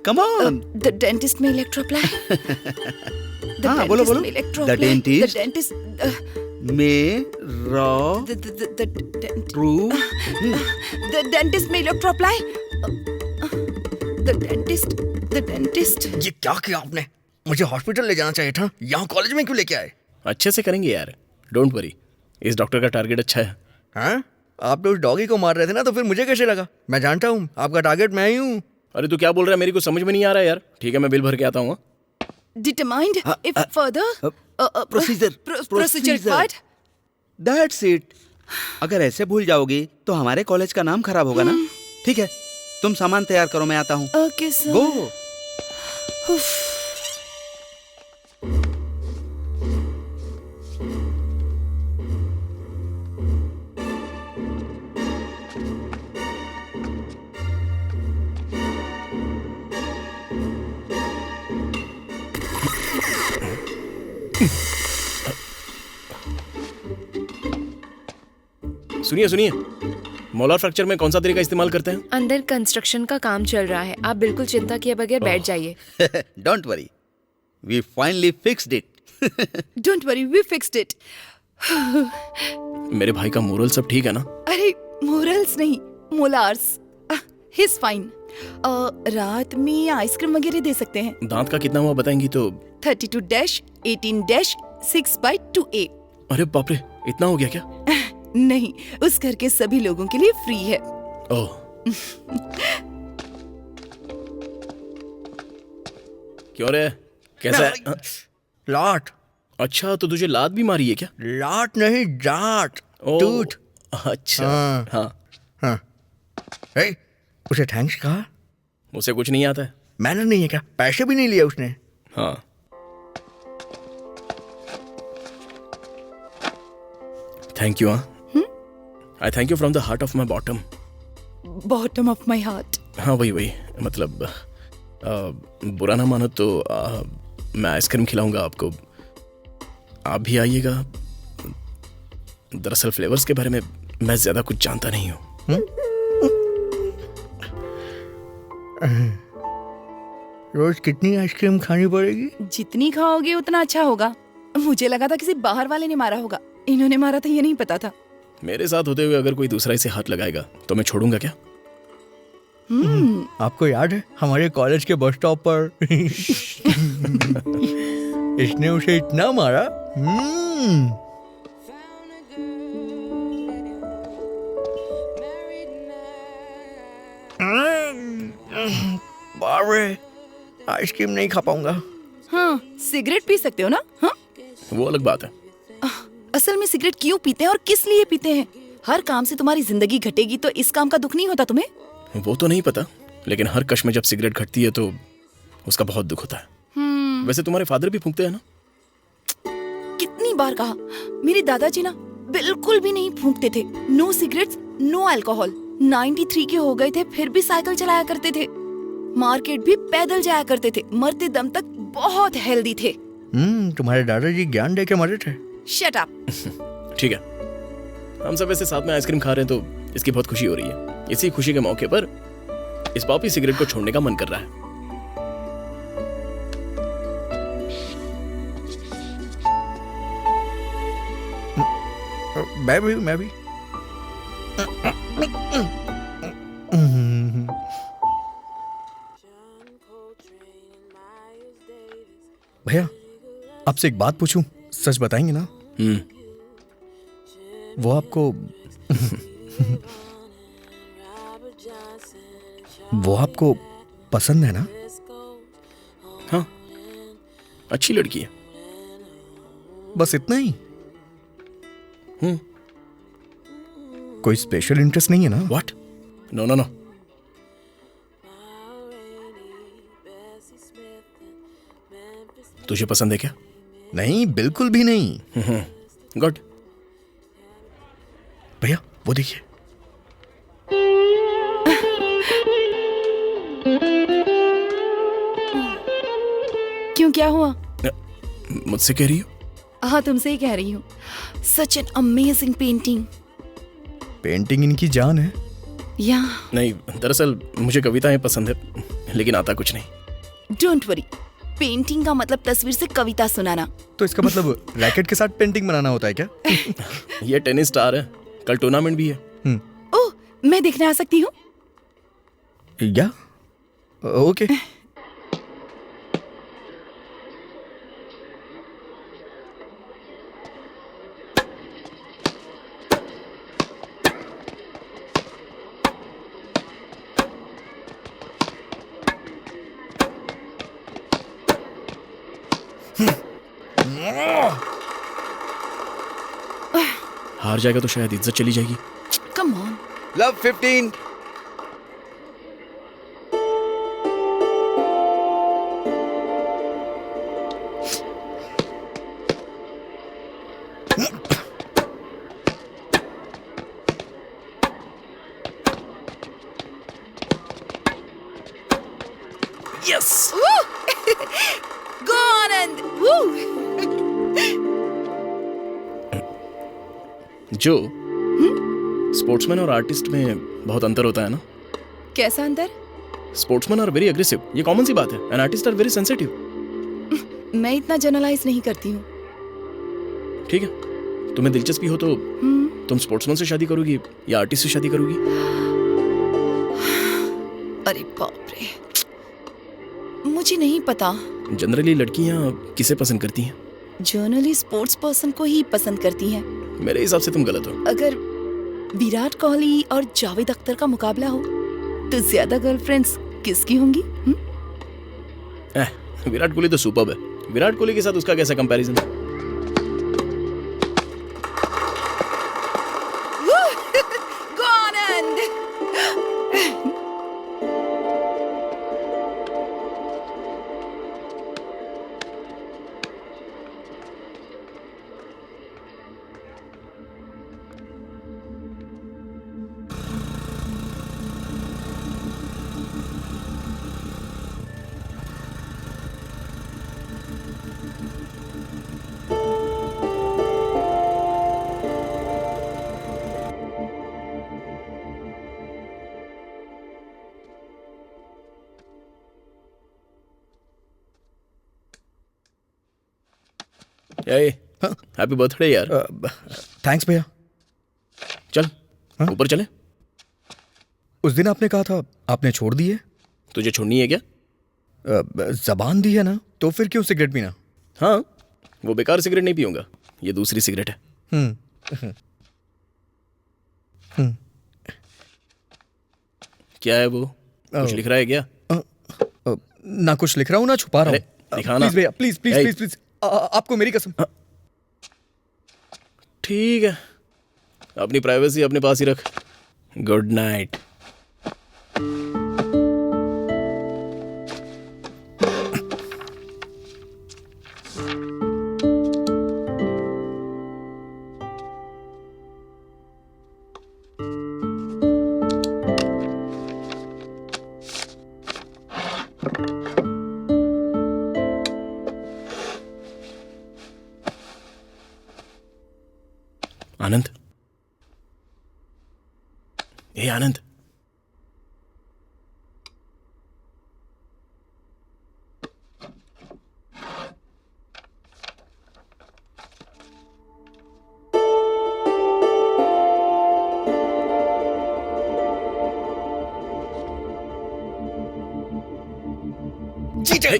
Come on. The dentist may electro-apply. The bolo. dentist may electro-apply. The dentist. The dentist. May raw. True. The dentist may electro-apply. The dentist. ये क्या किया आपने? मुझे hospital ले जाना चाहिए था। यहाँ कॉलेज में क्यों लेके आए? अच्छे से करेंगे यार, डोंट वरी। इस डॉक्टर का टारगेट अच्छा है। हाँ? आप तो उस डॉगी को मार रहे थे ना, तो फिर मुझे कैसे लगा? मैं जानता हूँ आपका टारगेट मैं ही हूँ। अरे तू क्या बोल रहा है? मेरी को समझ में नहीं आ रहा यार। ठीक है, मैं बिल भर के आता हूँ। Determined if further Procedure. procedure required. That's it. अगर ऐसे भूल जाओगी तो हमारे कॉलेज का नाम खराब होगा ना। ठीक है, तुम सामान तैयार करो, मैं आता हूँ। Okay sir. गो। सुनिए सुनिए, मोलार फ्रैक्चर में कौन सा तरीका इस्तेमाल करते हैं? अंदर कंस्ट्रक्शन का काम चल रहा है, आप बिल्कुल चिंता किए बगैर बैठ जाइए। Don't worry, we finally fixed it. Don't worry, we fixed it. मेरे भाई का मोरल सब ठीक है ना? अरे मोरल्स नहीं, मोलार्स। He is fine. रात में आइसक्रीम वगैरह दे सकते हैं। दांत का कितना हुआ बताएंगी तो? 32-18-6/2A। अरे बाप रे, इतना हो गया क्या? नहीं, उस घर के सभी लोगों के लिए फ्री है। ओह। क्यों रे, कैसा है? लाट। अच्छा, तो तुझे लात भी मारी है क्या? लाट नहीं, जाट। ओह, टूट। अच्छा। हाँ। हाँ, हाँ। ए, उसे थैंक्स कहा? उसे कुछ नहीं आता है। मैनर नहीं है क्या? पैसे भी नहीं लिए उसने। हाँ। Thank you. हाँ, I thank you from the heart of my bottom. Bottom of my heart. हाँ, वही मतलब बुरा ना मानो तो मैं आइसक्रीम खिलाऊंगा आपको, आप भी आइएगा। दरअसल फ्लेवर्स के बारे में मैं ज्यादा कुछ जानता नहीं हूँ। रोज कितनी आइसक्रीम खानी पड़ेगी? जितनी खाओगे उतना अच्छा होगा। मुझे लगा था किसी बाहर वाले ने मारा होगा, इन्होंने मारा था ये नहीं पता था। मेरे साथ होते हुए अगर कोई दूसरा इसे हाथ लगाएगा तो मैं छोड़ूंगा क्या? आपको याद है हमारे कॉलेज के बस स्टॉप पर इसने उसे इतना मारा। बाप रे, आइसक्रीम नहीं खा पाऊंगा। हाँ, सिगरेट पी सकते हो ना? हाँ, वो अलग बात है। असल में सिगरेट क्यों पीते हैं और किस लिए पीते हैं? हर काम से तुम्हारी जिंदगी घटेगी तो इस काम का दुख नहीं होता तुम्हें? वो तो नहीं पता, लेकिन हर कश में जब सिगरेट घटती है तो उसका बहुत दुख होता है। वैसे तुम्हारे फादर भी फूंकते हैं ना? कितनी बार कहा, मेरे दादाजी ना बिल्कुल भी नहीं फूंकते थे। No cigarettes, no alcohol. 93 के हो गए थे फिर भी साइकिल चलाया करते थे, मार्केट भी पैदल जाया करते थे, मरते दम तक बहुत हेल्दी थे। तुम्हारे दादाजी ज्ञान दे के मरे थे। Shut up. ठीक है, हम सब ऐसे साथ में आइसक्रीम खा रहे हैं तो इसकी बहुत खुशी हो रही है। इसी खुशी के मौके पर इस पॉपी सिगरेट को छोड़ने का मन कर रहा है। मैं भी। भैया, आपसे एक बात पूछूं? सच बताएंगे ना? वो आपको वो आपको पसंद है ना? हाँ, अच्छी लड़की है। बस इतना ही? कोई स्पेशल इंटरेस्ट नहीं है ना? व्हाट? No no no. तुझे पसंद है क्या? नहीं, बिल्कुल भी नहीं। गुड। भैया वो देखिए। क्यों, क्या हुआ? मुझसे कह रही हो? हाँ, तुमसे ही कह रही हूँ। Such an amazing painting. Painting इनकी जान है। या नहीं, दरअसल मुझे कविताएं पसंद है, लेकिन आता कुछ नहीं। डोंट वरी, पेंटिंग का मतलब तस्वीर से कविता सुनाना। तो इसका मतलब रैकेट के साथ पेंटिंग बनाना होता है क्या? ये टेनिस स्टार है, कल टूर्नामेंट भी है। ओह, मैं देखने आ सकती हूँ? या ओके। हार जाएगा तो शायद इज्जत चली जाएगी। Come on. लव 15। जो स्पोर्ट्समैन और आर्टिस्ट में बहुत अंतर होता है ना। कैसा अंदर? स्पोर्ट्समैन आर वेरी अग्रेसिव, ये कॉमन सी बात है, and artist are very sensitive. मैं इतना जनरलाइज नहीं करती हूँ। ठीक है, तुम्हें दिलचस्पी हो तो तुम स्पोर्ट्समैन से शादी करोगी या आर्टिस्ट से शादी करोगी? अरे बाप रे, मुझे नहीं पता। जनरली लड़कियां किसे पसंद करती हैं? जनरली स्पोर्ट्स पर्सन को ही पसंद करती हैं। मेरे हिसाब से तुम गलत हो। अगर विराट कोहली और जावेद अख्तर का मुकाबला हो तो ज्यादा गर्लफ्रेंड्स किसकी होंगी? विराट कोहली तो सुपर्ब है। विराट कोहली के साथ उसका कैसा comparison? Go on, Anand. Happy birthday यार। थैंक्स भैया। चल ऊपर चले। उस दिन आपने कहा था आपने छोड़ दी है। तुझे छोड़नी है क्या? जबान दी है ना, तो फिर क्यों सिगरेट पीना? हाँ, वो बेकार सिगरेट नहीं पीऊंगा, ये दूसरी सिगरेट है। क्या है वो? कुछ लिख रहा है क्या? ना कुछ लिख रहा हूँ ना छुपा रहा हूँ। दिखाना। प्लीज भैया, please please Hey. Please please, आपको मेरी कसम। ठीक है, अपनी प्राइवेसी अपने पास ही रख। Good night. आनंद, ए आनंद, चीटर,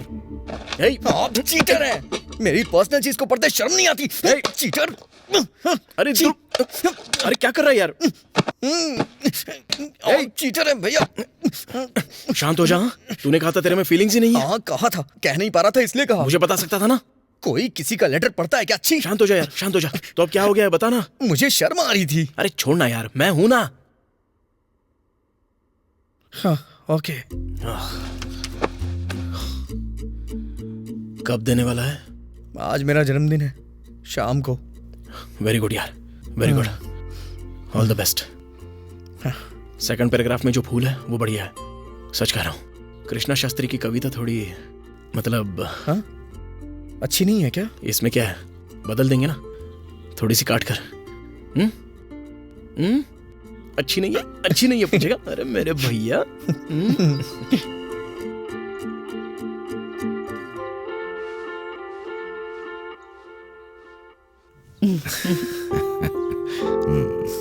ए, आप चीटर हैं। मेरी पर्सनल चीज को पढ़ते शर्म नहीं आती? चीटर। अरे अरे क्या कर रहा है यार? चीटर है भैया। शांत हो जा। तूने कहा था तेरे में फीलिंग्स ही नहीं है। हाँ कहा था, कह नहीं पा रहा था इसलिए कहा। मुझे बता सकता था ना। कोई किसी का लेटर पढ़ता है क्या? अच्छी। शांत हो जा यार, शांत हो जा। तो अब क्या हो गया है, बता ना। मुझे शर्म आ रही थी। अरे छोड़ना यार, मैं हूं ना। हाँ, ओके। कब देने वाला है? आज मेरा जन्मदिन है, शाम को। वेरी गुड यार, very good. All the best. Second paragraph में जो फूल है वो बढ़िया है, सच कह रहा हूँ। कृष्णा शास्त्री की कविता थोड़ी, मतलब हाँ? अच्छी नहीं है क्या? इसमें क्या है, बदल देंगे ना, थोड़ी सी काट कर। अच्छी नहीं है, अच्छी नहीं है पूछेगा? अरे मेरे भैया।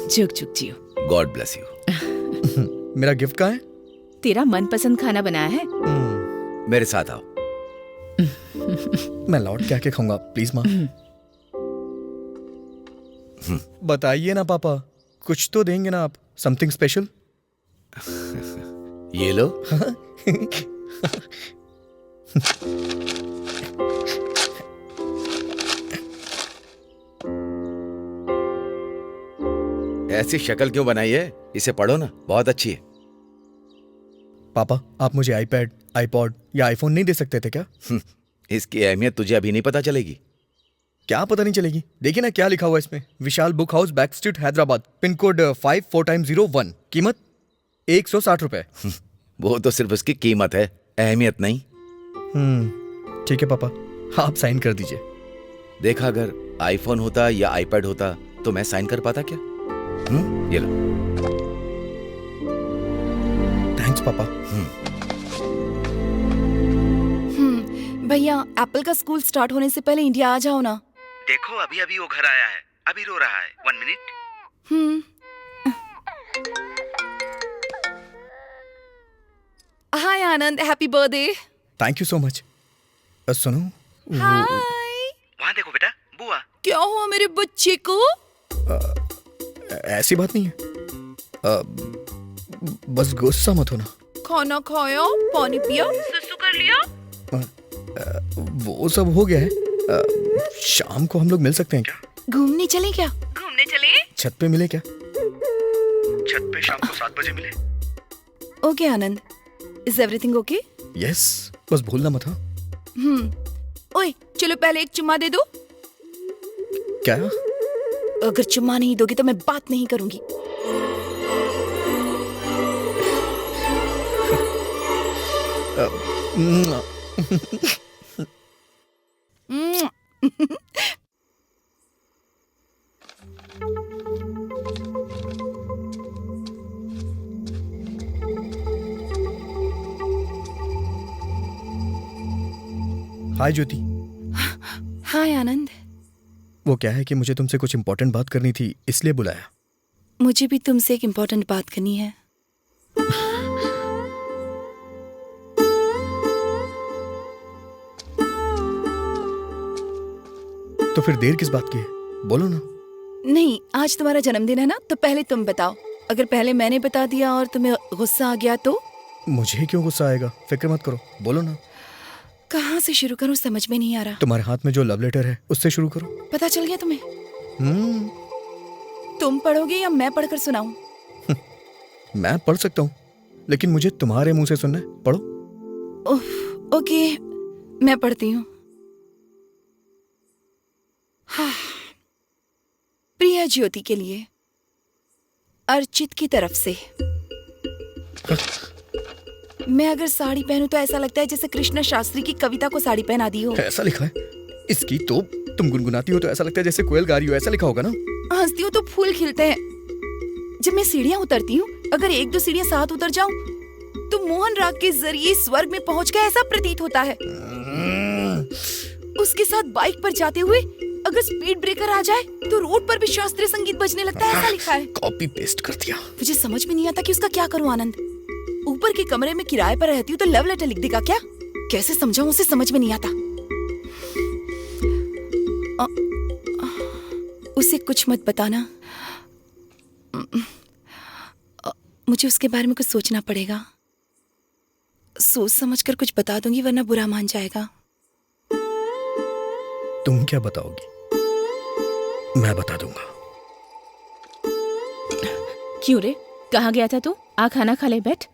जुग जुग जियो। God bless you. मेरा गिफ्ट कहाँ है? तेरा मनपसंद खाना बनाया है। मेरे साथ आओ। मैं लौट के आके खाऊंगा, प्लीज माँ। बताइए ना पापा, कुछ तो देंगे ना आप, समथिंग स्पेशल। ये लो। ऐसी शक्ल क्यों बनाई है? इसे पढ़ो ना, बहुत अच्छी है। पापा, आप मुझे आईपैड, आईपॉड या आईफोन नहीं दे सकते थे क्या? इसकी अहमियत तुझे अभी नहीं पता चलेगी। क्या पता नहीं चलेगी? देखिए ना क्या लिखा हुआ है इसमें। Vishal book house, back street, Hyderabad, pin code 54 कीमत 160 रुपए। वो तो सिर्फ उसकी कीमत है, अहमियत नहीं। ठीक है पापा, आप साइन कर दीजिए। देखा, अगर आईफोन होता या आईपैड होता तो मैं साइन कर पाता क्या? ये लो। थैंक्स पापा। भैया एप्पल का स्कूल स्टार्ट होने से पहले इंडिया आ जाओ ना। देखो अभी अभी वो घर आया है, अभी रो रहा है। 1 minute. Hi Anand, happy birthday. Thank you so much. सुनो, हाय। वहाँ देखो बेटा, बुआ। क्या हुआ मेरे बच्चे को? ऐसी बात नहीं है। बस गुस्सा मत होना। खाना खाया, पानी पिया, सुसु कर लिया? वो सब हो गया है। शाम को हम लोग मिल सकते हैं क्या? घूमने चले क्या? घूमने चले? छत पे मिले क्या? छत पे शाम को 7 बजे मिले। Okay Anand, is everything okay? Yes, बस भूलना मत। हाँ। ओए चलो पहले एक चुम्मा दे दो। क्या? अगर चुम्मा नहीं दोगे तो मैं बात नहीं करूंगी। हाय ज्योति। हाय आनंद, वो क्या है कि मुझे तुमसे कुछ इम्पोर्टेंट बात करनी थी, इसलिए बुलाया। मुझे भी तुमसे एक इम्पोर्टेंट बात करनी है। तो फिर देर किस बात की है? बोलो ना। नहीं, आज तुम्हारा जन्मदिन है ना, तो पहले तुम बताओ। अगर पहले मैंने बता दिया और तुम्हें गुस्सा आ गया तो? मुझे क्यों गुस्सा आएगा? फिक्र मत करो, बोलो ना। कहाँ से शुरू करूँ समझ में नहीं आ रहा। तुम्हारे हाथ में जो लव लेटर है उससे शुरू करो। पता चल गया तुम्हें? हम्म। तुम पढ़ोगे या मैं पढ़कर सुनाऊं? मैं पढ़ सकता हूँ, लेकिन मुझे तुम्हारे मुंह से सुनना है। पढ़ो। ओके, मैं पढ़ती हूँ। हाँ। प्रिय ज्योति के लिए, अर्चित की तरफ से। मैं अगर साड़ी पहनूं तो ऐसा लगता है जैसे कृष्ण शास्त्री की कविता को साड़ी पहना दी हो। ऐसा लिखा है इसकी तो? तुम गुनगुनाती हो तो ऐसा लगता है जैसे कोयल गा रही हो, ऐसा लिखा होगा ना? हंसती हूँ तो फूल खिलते हैं। जब मैं सीढ़ियाँ उतरती हूँ, अगर 1-2 सीढ़ियाँ साथ उतर जाऊं तो मोहन राग के जरिए स्वर्ग में पहुंच गया ऐसा प्रतीत होता है। उसके साथ बाइक पर जाते हुए अगर स्पीड ब्रेकर आ जाए तो रोड पर भी शास्त्रीय संगीत बजने लगता है, ऐसा लिखा है। कॉपी पेस्ट कर दिया। मुझे समझ में नहीं आता कि उसका क्या करूं आनंद। ऊपर के कमरे में किराए पर रहती हूँ तो लव लेटर लिख देगा क्या? कैसे समझाऊं उसे, समझ में नहीं आता। उसे कुछ मत बताना। मुझे उसके बारे में कुछ सोचना पड़ेगा। सोच समझकर कुछ बता दूंगी वरना बुरा मान जाएगा। तुम क्या बताओगी? मैं बता दूंगा। क्यों रे, कहाँ गया था तू? आ खाना खा ले, बैठ।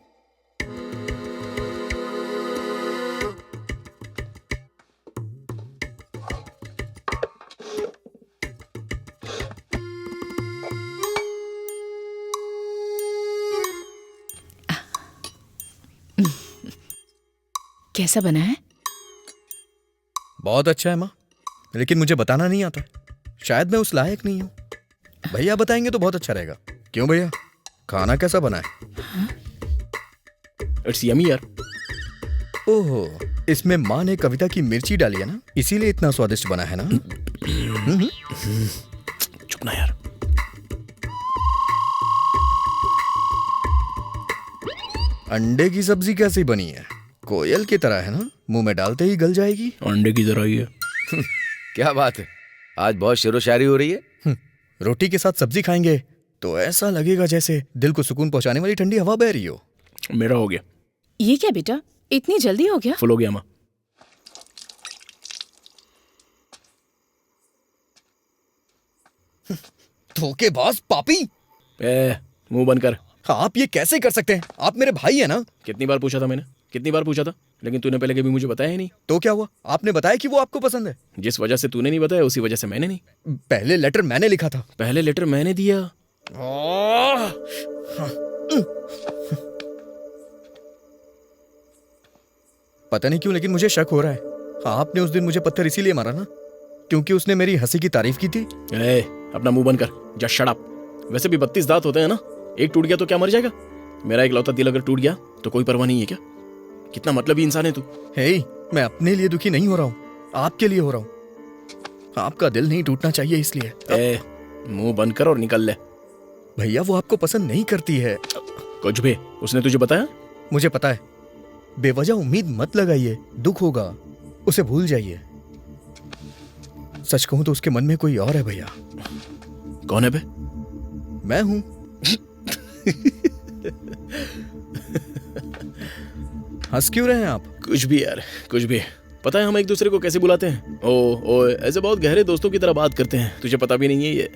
कैसा बना है? बहुत अच्छा है माँ, लेकिन मुझे बताना नहीं आता। शायद मैं उस लायक नहीं हूँ। भैया बताएंगे तो बहुत अच्छा रहेगा। क्यों भैया, खाना कैसा बना है? इट्स यमी यार। ओहो, इसमें माँ ने कविता की मिर्ची डाली है ना, इसीलिए इतना स्वादिष्ट बना है ना। चुप ना यार। अंडे की सब्जी कैसी बनी है? कोयल की तरह है ना, मुंह में डालते ही गल जाएगी। अंडे की तरह ही है। क्या बात है, आज बहुत शेरो शायरी हो रही है। रोटी के साथ सब्जी खाएंगे तो ऐसा लगेगा जैसे दिल को सुकून पहुंचाने वाली ठंडी हवा बह रही हो। मेरा हो गया। ये क्या बेटा, इतनी जल्दी हो गया? फुल हो गया माँ। धोखेबाज पापी। मुंह बंद कर। आप ये कैसे कर सकते हैं? आप मेरे भाई है ना। कितनी बार पूछा था मैंने, कितनी बार पूछा था, लेकिन तूने पहले कभी मुझे बताया ही नहीं। तो क्या हुआ? आपने बताया कि वो आपको पसंद है। जिस वजह से तूने नहीं बताया उसी वजह से मैंने नहीं। पहले लेटर मैंने लिखा था। पहले लेटर मैंने दिया। पता नहीं क्यों, लेकिन मुझे शक हो रहा है। आपने उस दिन मुझे पत्थर इसीलिए मारा ना। क्योंकि उसने मेरी हंसी की तारीफ की थी। ए, अपना मुंह बंद कर, जस्ट शट अप। वैसे भी 32 दांत होते हैं ना, एक टूट गया तो क्या मर जाएगा? मेरा इकलौता दिल अगर टूट गया तो कोई परवाह नहीं है क्या? कितना मतलबी इंसान है तू। हे, मैं अपने लिए दुखी नहीं हो रहा हूँ, आपके लिए हो रहा हूँ। आपका दिल नहीं टूटना चाहिए इसलिए। ए, मुंह बंद कर और निकल ले। भैया वो आपको पसंद नहीं करती है। कुछ भी उसने तुझे बताया? मुझे पता है। बेवजह उम्मीद मत लगाइए, दुख होगा, उसे भूल जाइए। सच कहूं तो उसके मन में कोई और है भैया। कौन है बे? मैं हूं। हंस क्यों रहे हैं आप? कुछ भी यार, कुछ भी। पता है हम एक दूसरे को कैसे बुलाते हैं? ओ ऐसे बहुत गहरे दोस्तों की तरह बात करते हैं, तुझे पता भी नहीं है ये।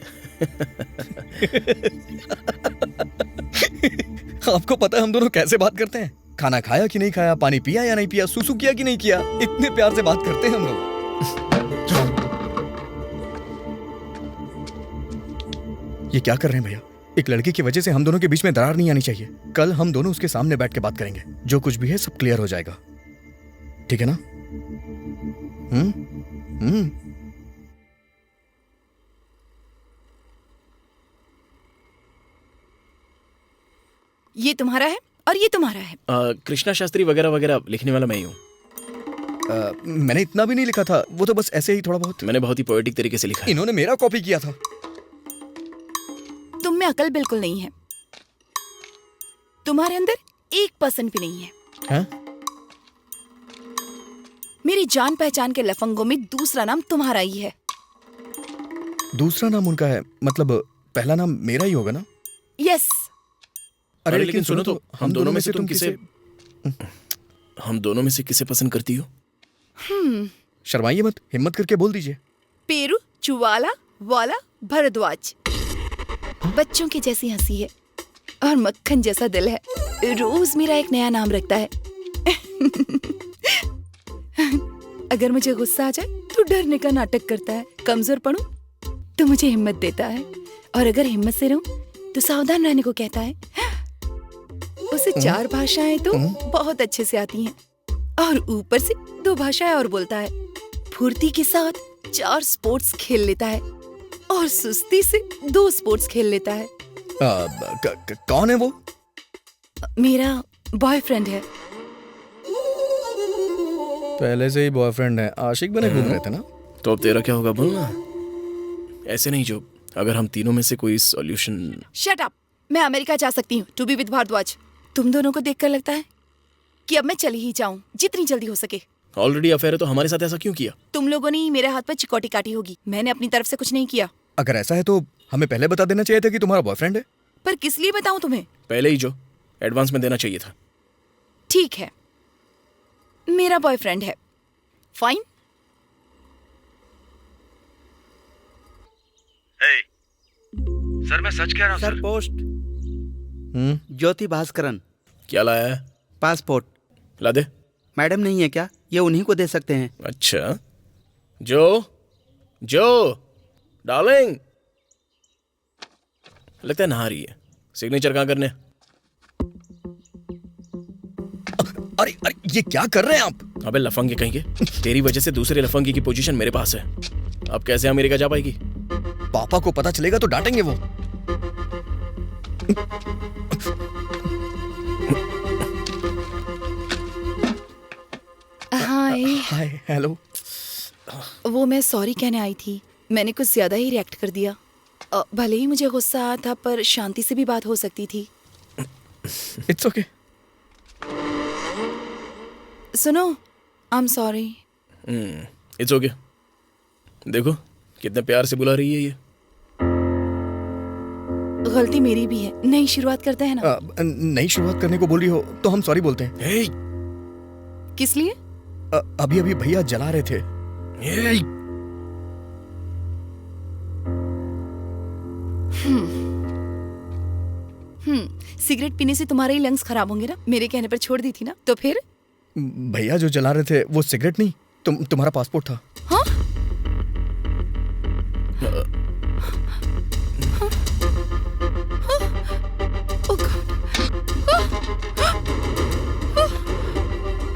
आपको पता है हम दोनों कैसे बात करते हैं? खाना खाया कि नहीं खाया, पानी पिया या नहीं पिया, सुसु किया कि नहीं किया, इतने प्यार से बात करते हैं हम लोग। ये क्या कर रहे हैं भैया? एक लड़की की वजह से हम दोनों के बीच में दरार नहीं आनी चाहिए। कल हम दोनों उसके सामने बैठ के बात करेंगे, जो कुछ भी है सब क्लियर हो जाएगा, ठीक है ना? ये तुम्हारा है और ये तुम्हारा है। कृष्णा शास्त्री वगैरह वगैरह लिखने वाला मैं ही हूँ। मैंने इतना भी नहीं लिखा था, वो तो बस ऐसे ही थोड़ा बहुत। मैंने बहुत ही पोएटिक तरीके से लिखा है। इन्होंने मेरा कॉपी किया था। तुम में अकल बिल्कुल नहीं है, तुम्हारे अंदर 1% भी नहीं है। हाँ? मेरी जान पहचान के लफंगों में दूसरा नाम तुम्हारा ही है। दूसरा नाम उनका है, मतलब पहला नाम मेरा ही होगा ना? यस। अरे लेकिन सुनो तो, हम दोनों में से तुम किसे पसंद करती हो? शर्माइए मत, हिम्मत करके बोल दीजिए। पेरू, चुवाला, वाला, भरद्वाज। बच्चों की जैसी हंसी है और मक्खन जैसा दिल है। रोज मेरा एक नया नाम रखता है। अगर मुझे गुस्सा आ जाए तो डरने का नाटक करता है, कमजोर पड़ूं तो मुझे हिम्मत देता है, और अगर हिम्मत से रहूं तो सावधान रहने को कहता है। उसे 4 भाषाएं तो बहुत अच्छे से आती हैं, और ऊपर से 2 भाषाएं और बोलता है। फुर्ती के साथ 4 स्पोर्ट्स खेल लेता है, और सुस्ती से 2 स्पोर्ट्स खेल लेता है। कौन है वो? मेरा बॉयफ्रेंड है। पहले से ही बॉयफ्रेंड है, आशिक बने घूम रहे थे ना? तो अब तेरा क्या होगा बोलना? ऐसे नहीं जो, अगर हम तीनों में से कोई सॉल्यूशन। Shut up. मैं अमेरिका जा सकती हूँ टू बी विद भारद्वाज। तुम दोनों को देखकर लगता है कि अब मैं चली ही जाऊं, जितनी जल्दी हो सके। ऑलरेडी अफेयर है तो हमारे साथ ऐसा क्यों किया? तुम लोगों ने ही मेरे हाथ पर चिकोटी काटी होगी, मैंने अपनी तरफ से कुछ नहीं किया। अगर ऐसा है तो हमें पहले बता देना चाहिए था कि तुम्हारा बॉयफ्रेंड है। पर किस लिए बताऊं तुम्हें? पहले ही जो एडवांस में देना चाहिए था। ठीक है, मेरा बॉयफ्रेंड है, फाइन। सर मैं सच कह रहा हूँ सर पोस्ट ज्योति भास्करन। क्या लाया है? पासपोर्ट। ला दे। मैडम नहीं है क्या? ये उन्हीं को दे सकते हैं। अच्छा, जो डार्लिंग, लगता है नहा रही है। सिग्नेचर कहाँ करने? अरे अरे ये क्या कर रहे हैं आप? अबे लफंगे कहीं के, तेरी वजह से दूसरे लफंगे की पोजीशन मेरे पास है। अब कैसे अमेरिका जा पाएगी? पापा को पता चलेगा तो डांटेंगे वो। हाय। हाय, हेलो। वो मैं सॉरी कहने आई थी, मैंने कुछ ज्यादा ही रिएक्ट कर दिया। भले ही मुझे गुस्सा आया था, पर शांति से भी बात हो सकती थी। It's okay. सुनो, I am sorry. It's okay. देखो कितने प्यार से बुला रही है ये। गलती मेरी भी है, नई शुरुआत करते हैं ना। नई शुरुआत करने को बोल रही हो तो हम सॉरी बोलते हैं। हे, किस लिए? अभी अभी भैया जला रहे थे। हे, सिगरेट पीने से तुम्हारे ही लंग्स खराब होंगे ना। मेरे कहने पर छोड़ दी थी ना, तो फिर? भैया जो जला रहे थे वो सिगरेट नहीं, तुम्हारा पासपोर्ट था। हाँ?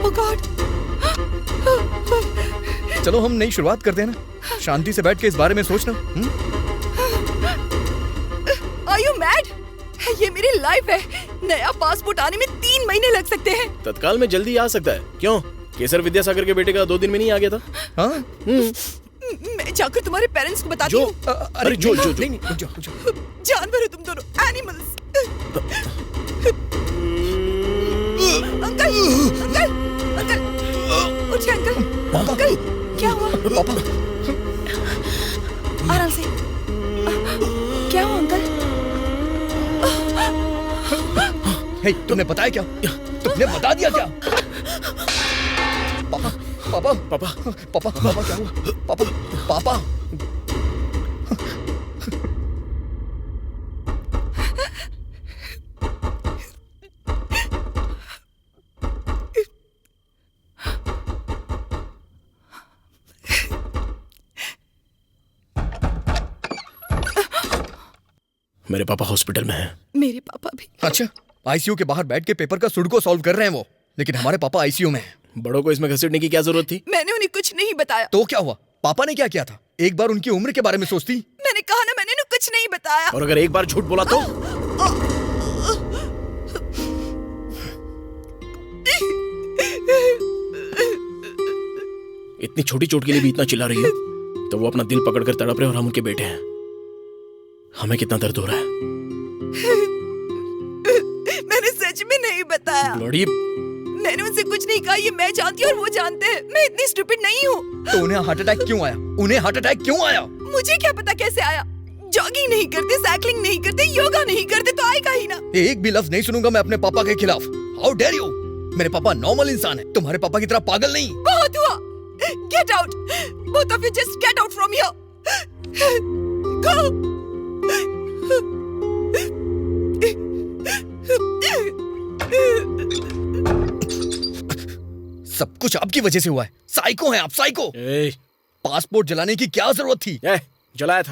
Oh God! Oh God! चलो हम नई शुरुआत करते हैं ना, शांति से बैठ के इस बारे में सोचना। Are you mad? ये मेरी लाइफ है। नया पासपोर्ट आने में 3 महीने लग सकते हैं। तत्काल में जल्दी आ सकता है। क्यों? केसर विद्यासागर के बेटे का 2 दिन में नहीं आ गया था? हाँ? मैं जाकर तुम्हारे पेरेंट्स को बताती जो हूँ। अरे जो जो नहीं, रुक जाओ। जानवर हो तुम दोनों, एनिमल्स। अंकल, अंकल, अंकल, उठिए अंकल। अंकल, क्या हुआ? पापा, आराम से। क्या हुआ अंकल? हे, तुमने बताया क्या? तुमने बता दिया क्या? पापा, पापा, पापा पापा, पापा क्या हुआ? पापा, पापा। मेरे पापा हॉस्पिटल में हैं। मेरे पापा भी। अच्छा, आईसीयू के बाहर बैठ के पेपर का सुडको सॉल्व कर रहे हैं वो, लेकिन हमारे पापा आईसीयू में हैं। बड़ों को इसमें घसीटने की क्या जरूरत थी? मैंने उन्हें कुछ नहीं बताया। तो क्या हुआ? पापा ने क्या किया था? एक बार उनकी उम्र के बारे में सोचती। मैंने कहा ना, मैंने उन्हें कुछ नहीं बताया। और अगर एक बार झूठ बोला तो? इतनी छोटी चोट के लिए भी इतना चिल्ला रही है, तो वो अपना दिल पकड़कर तड़प रहे और हम उनके बेटे हैं। हमें कितना दर्द हो रहा है। मैंने सच में नहीं बताया। लड़ी, मैंने उनसे कुछ नहीं कहा। ये मैं जानती हूँ और वो जानते हैं। मैं इतनी स्टूपिड नहीं हूँ। तो उन्हें हार्ट अटैक क्यों आया? उन्हें हार्ट अटैक क्यों आया? मुझे क्या पता कैसे आया। जॉगिंग नहीं करते, साइकिलिंग नहीं करते, योगा नहीं करते, तो आएगा ही ना। एक भी लफ्ज नहीं सुनूंगा मैं अपने पापा के खिलाफ। How dare you! मेरे पापा नॉर्मल इंसान है, तुम्हारे पापा की तरह पागल नहीं। बहुत हुआ। Get out, both of you just get out from here. Go. सब कुछ आपकी वजह से हुआ है। साइको हैं आप, साइको। पासपोर्ट जलाने की क्या जरूरत थी? जलाया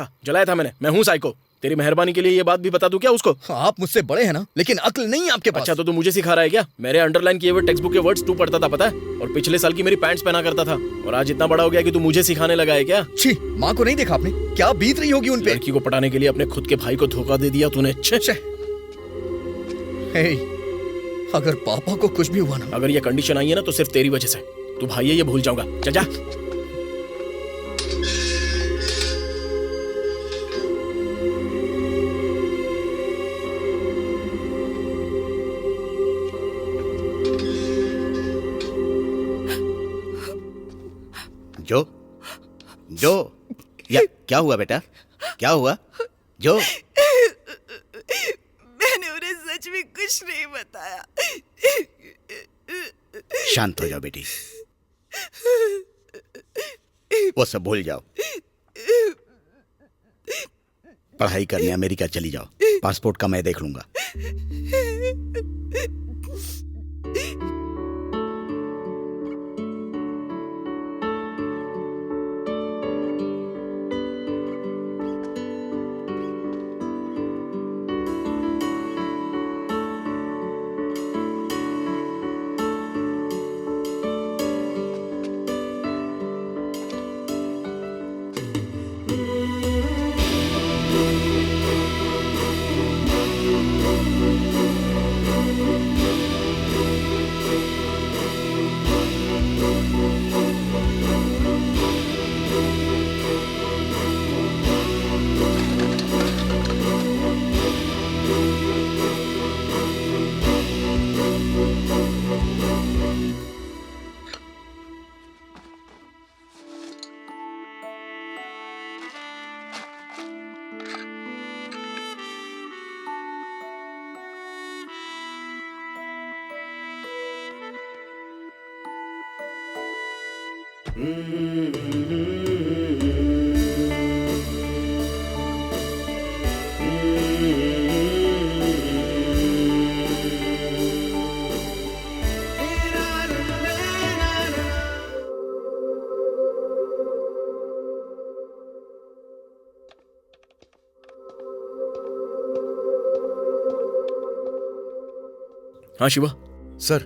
था मैंने। मैं हूँ साइको। तेरी मेहरबानी के लिए ये बात भी बता दूं क्या उसको? आप मुझसे बड़े हैं ना, लेकिन अक्ल नहीं है आपके पास। अच्छा, तो तू मुझे सिखा रहा है क्या? मेरे अंडरलाइन किए हुए टेक्स्ट बुक के वर्ड्स तू पढ़ता था, पता है? और पिछले साल की मेरी पैंट्स पहना करता था, और आज इतना बड़ा हो गया कि तू मुझे सिखाने लगा है क्या? छी, माँ को नहीं देखा आपने? क्या बीत रही होगी उन पे? लड़की को पटाने के लिए अपने खुद के भाई को धोखा दे दिया तूने। हे, अगर पापा को कुछ भी हुआ ना। अगर ये कंडीशन आई है ना, तो सिर्फ तेरी वजह से। तू भाई है ये भूल जाऊंगा। चल जा। जो जो या क्या हुआ बेटा? क्या हुआ जो? मैंने उन्हें सच में कुछ नहीं बताया। शांत हो जाओ बेटी, वो सब भूल जाओ। पढ़ाई करने अमेरिका चली जाओ। पासपोर्ट का मैं देख लूंगा। हाँ शिवा सर,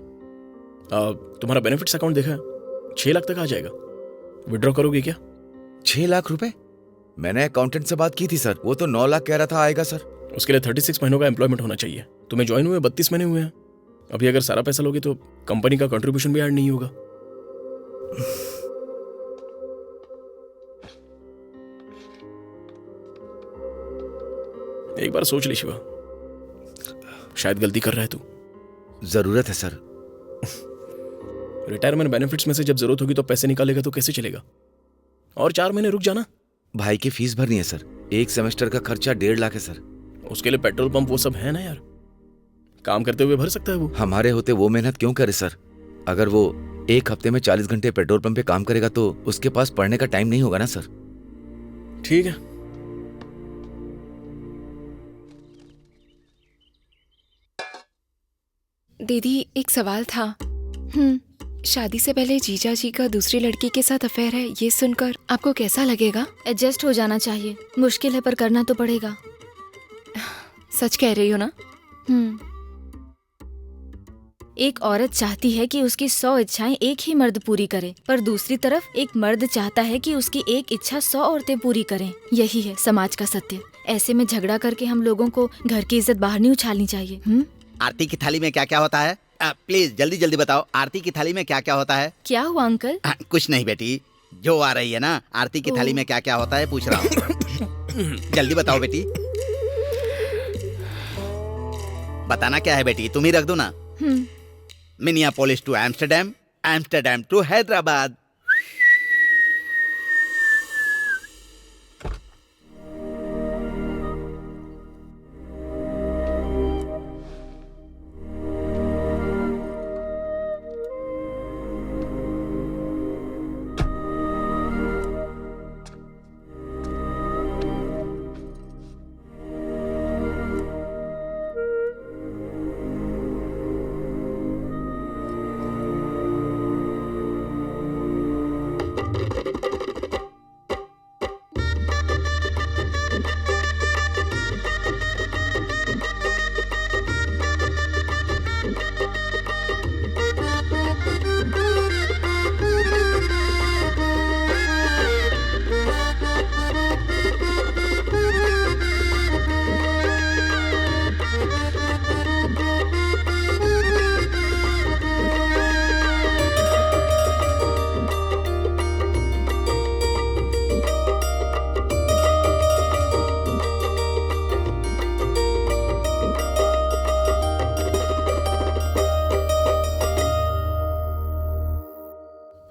तुम्हारा बेनिफिट्स अकाउंट देखा है? 6 लाख तक आ जाएगा। विड्रॉ करोगे क्या? 6 लाख रुपए? मैंने अकाउंटेंट से बात की थी सर, वो तो 9 लाख कह रहा था आएगा सर। उसके लिए 36 महीनों का एम्प्लॉयमेंट होना चाहिए। तुम्हें ज्वाइन हुए 32 महीने हुए हैं। अभी अगर सारा पैसा लोगे तो कंपनी का कंट्रीब्यूशन भी ऐड नहीं होगा। एक बार सोच ले शिवा, शायद गलती कर रहा है तू। जरूरत है सर। रिटायरमेंट बेनिफिट्स में से जब जरूरत होगी तो पैसे निकालेगा तो कैसे चलेगा? और 4 महीने रुक जाना। भाई की फीस भरनी है सर, 1 सेमेस्टर का खर्चा 1.5 लाख है सर। उसके लिए पेट्रोल पंप वो सब है ना यार, काम करते हुए भर सकता है वो। हमारे होते वो मेहनत क्यों करे सर? अगर वो 1 हफ्ते में 40 घंटे पेट्रोल पंप पे काम करेगा तो उसके पास पढ़ने का टाइम नहीं होगा ना सर। ठीक है। दीदी एक सवाल था। शादी से पहले जीजा जी का दूसरी लड़की के साथ अफेयर है, ये सुनकर आपको कैसा लगेगा? एडजस्ट हो जाना चाहिए। मुश्किल है पर करना तो पड़ेगा। सच कह रही हो ना? एक औरत चाहती है कि उसकी 100 इच्छाएं एक ही मर्द पूरी करे, पर दूसरी तरफ एक मर्द चाहता है कि उसकी एक इच्छा 100 औरतें पूरी करें। यही है समाज का सत्य। ऐसे में झगड़ा करके हम लोगों को घर की इज्जत बाहर नहीं उछालनी चाहिए। आरती की थाली में क्या क्या होता है? प्लीज जल्दी जल्दी बताओ, आरती की थाली में क्या क्या होता है? क्या हुआ अंकल? कुछ नहीं बेटी, जो आ रही है ना, आरती की थाली में क्या क्या होता है पूछ रहा हूँ। जल्दी बताओ बेटी। बताना क्या है बेटी, तुम ही रख दो ना। Minneapolis to Amsterdam, Amsterdam to Hyderabad.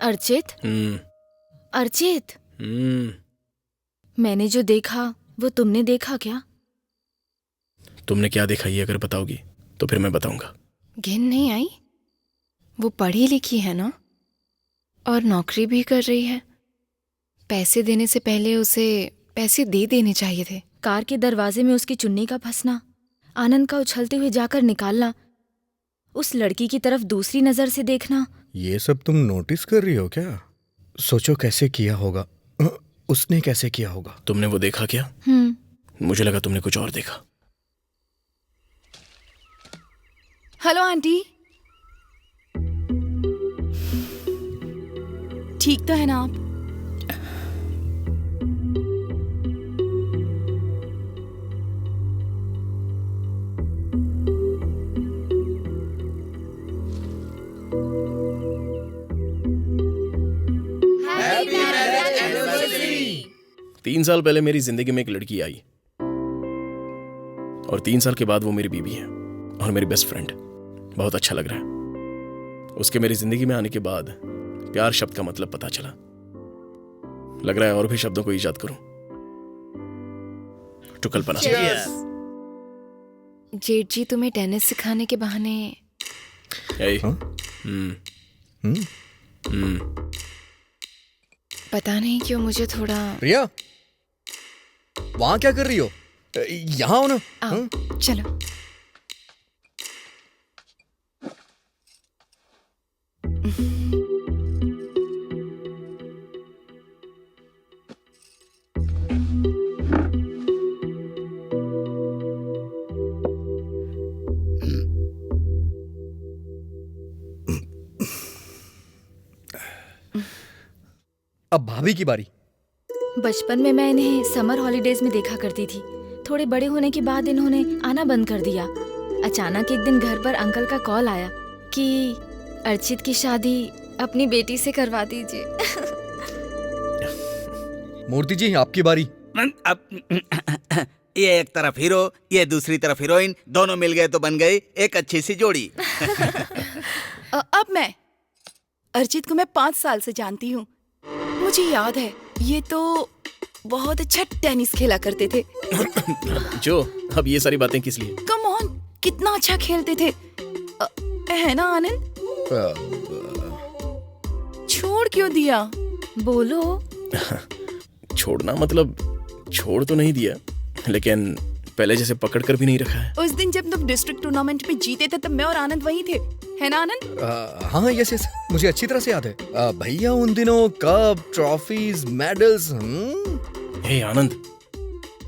Archit, Archit, मैंने जो देखा वो तुमने देखा क्या? तुमने क्या देखा ये अगर बताओगी तो फिर मैं बताऊंगा। घिन नहीं आई? वो पढ़ी लिखी है ना, और नौकरी भी कर रही है। पैसे देने से पहले उसे पैसे दे देने चाहिए थे। कार के दरवाजे में उसकी चुन्नी का फंसना, आनंद का उछलते हुए जाकर निकालना, उस लड़की की तरफ दूसरी नजर से देखना। ये सब तुम नोटिस कर रही हो क्या? सोचो कैसे किया होगा, उसने कैसे किया होगा। तुमने वो देखा क्या? मुझे लगा तुमने कुछ और देखा। हेलो आंटी, ठीक तो है ना आप? तीन साल पहले मेरी जिंदगी में एक लड़की आई और 3 साल के बाद वो मेरी बीवी है और मेरी बेस्ट फ्रेंड। बहुत अच्छा लग रहा है। उसके मेरी जिंदगी में आने के बाद प्यार शब्द का मतलब पता चला। लग रहा है और भी शब्दों को ईजाद करूं तो कल्पना। जेठ जी तुम्हें टेनिस सिखाने के बहाने। पता नहीं क्यों मुझे थोड़ा। प्रिया, वहां क्या कर रही हो? यहाँ हो ना। आओ, चलो। अब भाभी की बारी। बचपन में मैं इन्हें समर हॉलीडेज में देखा करती थी। थोड़े बड़े होने के बाद इन्होंने आना बंद कर दिया। अचानक एक दिन घर पर अंकल का कॉल आया कि अर्चित की शादी अपनी बेटी से करवा दीजिए। मूर्ति जी, आपकी बारी। अब ये एक तरफ हीरो, ये दूसरी तरफ हीरोइन, दोनों मिल गए तो बन गई एक अच्छी सी जोड़ी। अब मैं अर्चित को मैं 5 साल से जानती हूँ। मुझे याद है ये तो बहुत अच्छा टेनिस खेला करते थे। जो अब ये सारी बातें किस लिए? कम ऑन, कितना अच्छा खेलते थे, है ना आनंद? छोड़ क्यों दिया? बोलो। छोड़ना मतलब छोड़ तो नहीं दिया, लेकिन पहले जैसे पकड़ कर भी नहीं रखा है। उस दिन जब तुम डिस्ट्रिक्ट टूर्नामेंट में जीते थे तब मैं और आनंद वहीं थे, है ना आनंद? हाँ यस यस, मुझे अच्छी तरह से याद है। भैया उन दिनों cup, trophies, medals. Hey Anand.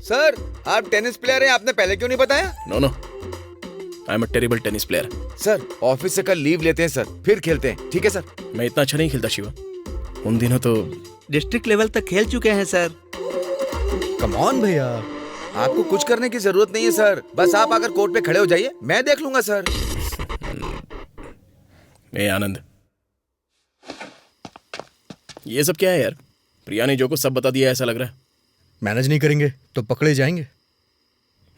Sir, आप टेनिस प्लेयर हैं, आपने पहले क्यों नहीं बताया? No no, I am a terrible tennis player. Sir, office से कल लीव लेते हैं सर, फिर खेलते हैं, ठीक है सर? मैं इतना अच्छा नहीं खेलता शिवा। उन दिनों तो डिस्ट्रिक्ट लेवल तक खेल चुके हैं सर। कम ऑन भैया, आपको कुछ करने की जरूरत नहीं है सर, बस आप आकर कोर्ट पे खड़े हो जाइए, मैं देख लूंगा सर। ए आनंद, ये सब क्या है यार? प्रिया ने जो कुछ सब बता दिया ऐसा लग रहा है। मैनेज नहीं करेंगे तो पकड़े जाएंगे।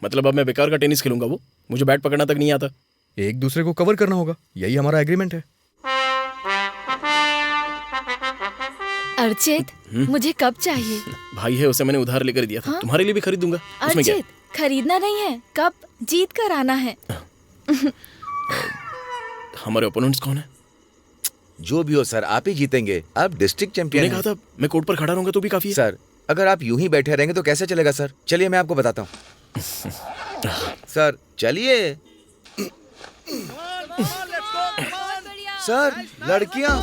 मतलब अब मैं बेकार का टेनिस खेलूंगा? वो मुझे बैट पकड़ना तक नहीं आता। एक दूसरे को कवर करना होगा, यही हमारा एग्रीमेंट है। अर्चित, मुझे कप चाहिए। भाई है, उसे मैंने उधार लेकर दिया था। तुम्हारे लिए भी खरीद दूंगा। उसमें क्या है? अर्चित, खरीदना नहीं है, कप जीत कर आना है। हमारे ओपोनेंट्स कौन है? जो भी हो सर, आप ही जीतेंगे, आप डिस्ट्रिक्ट चैंपियन मैंने कहा था मैं कोर्ट पर खड़ा रहूंगा तो भी काफी है। सर, अगर आप यूं ही बैठे रहेंगे तो कैसे चलेगा सर? चलिए मैं आपको बताता हूँ। सर चलिए। सर, लड़कियां।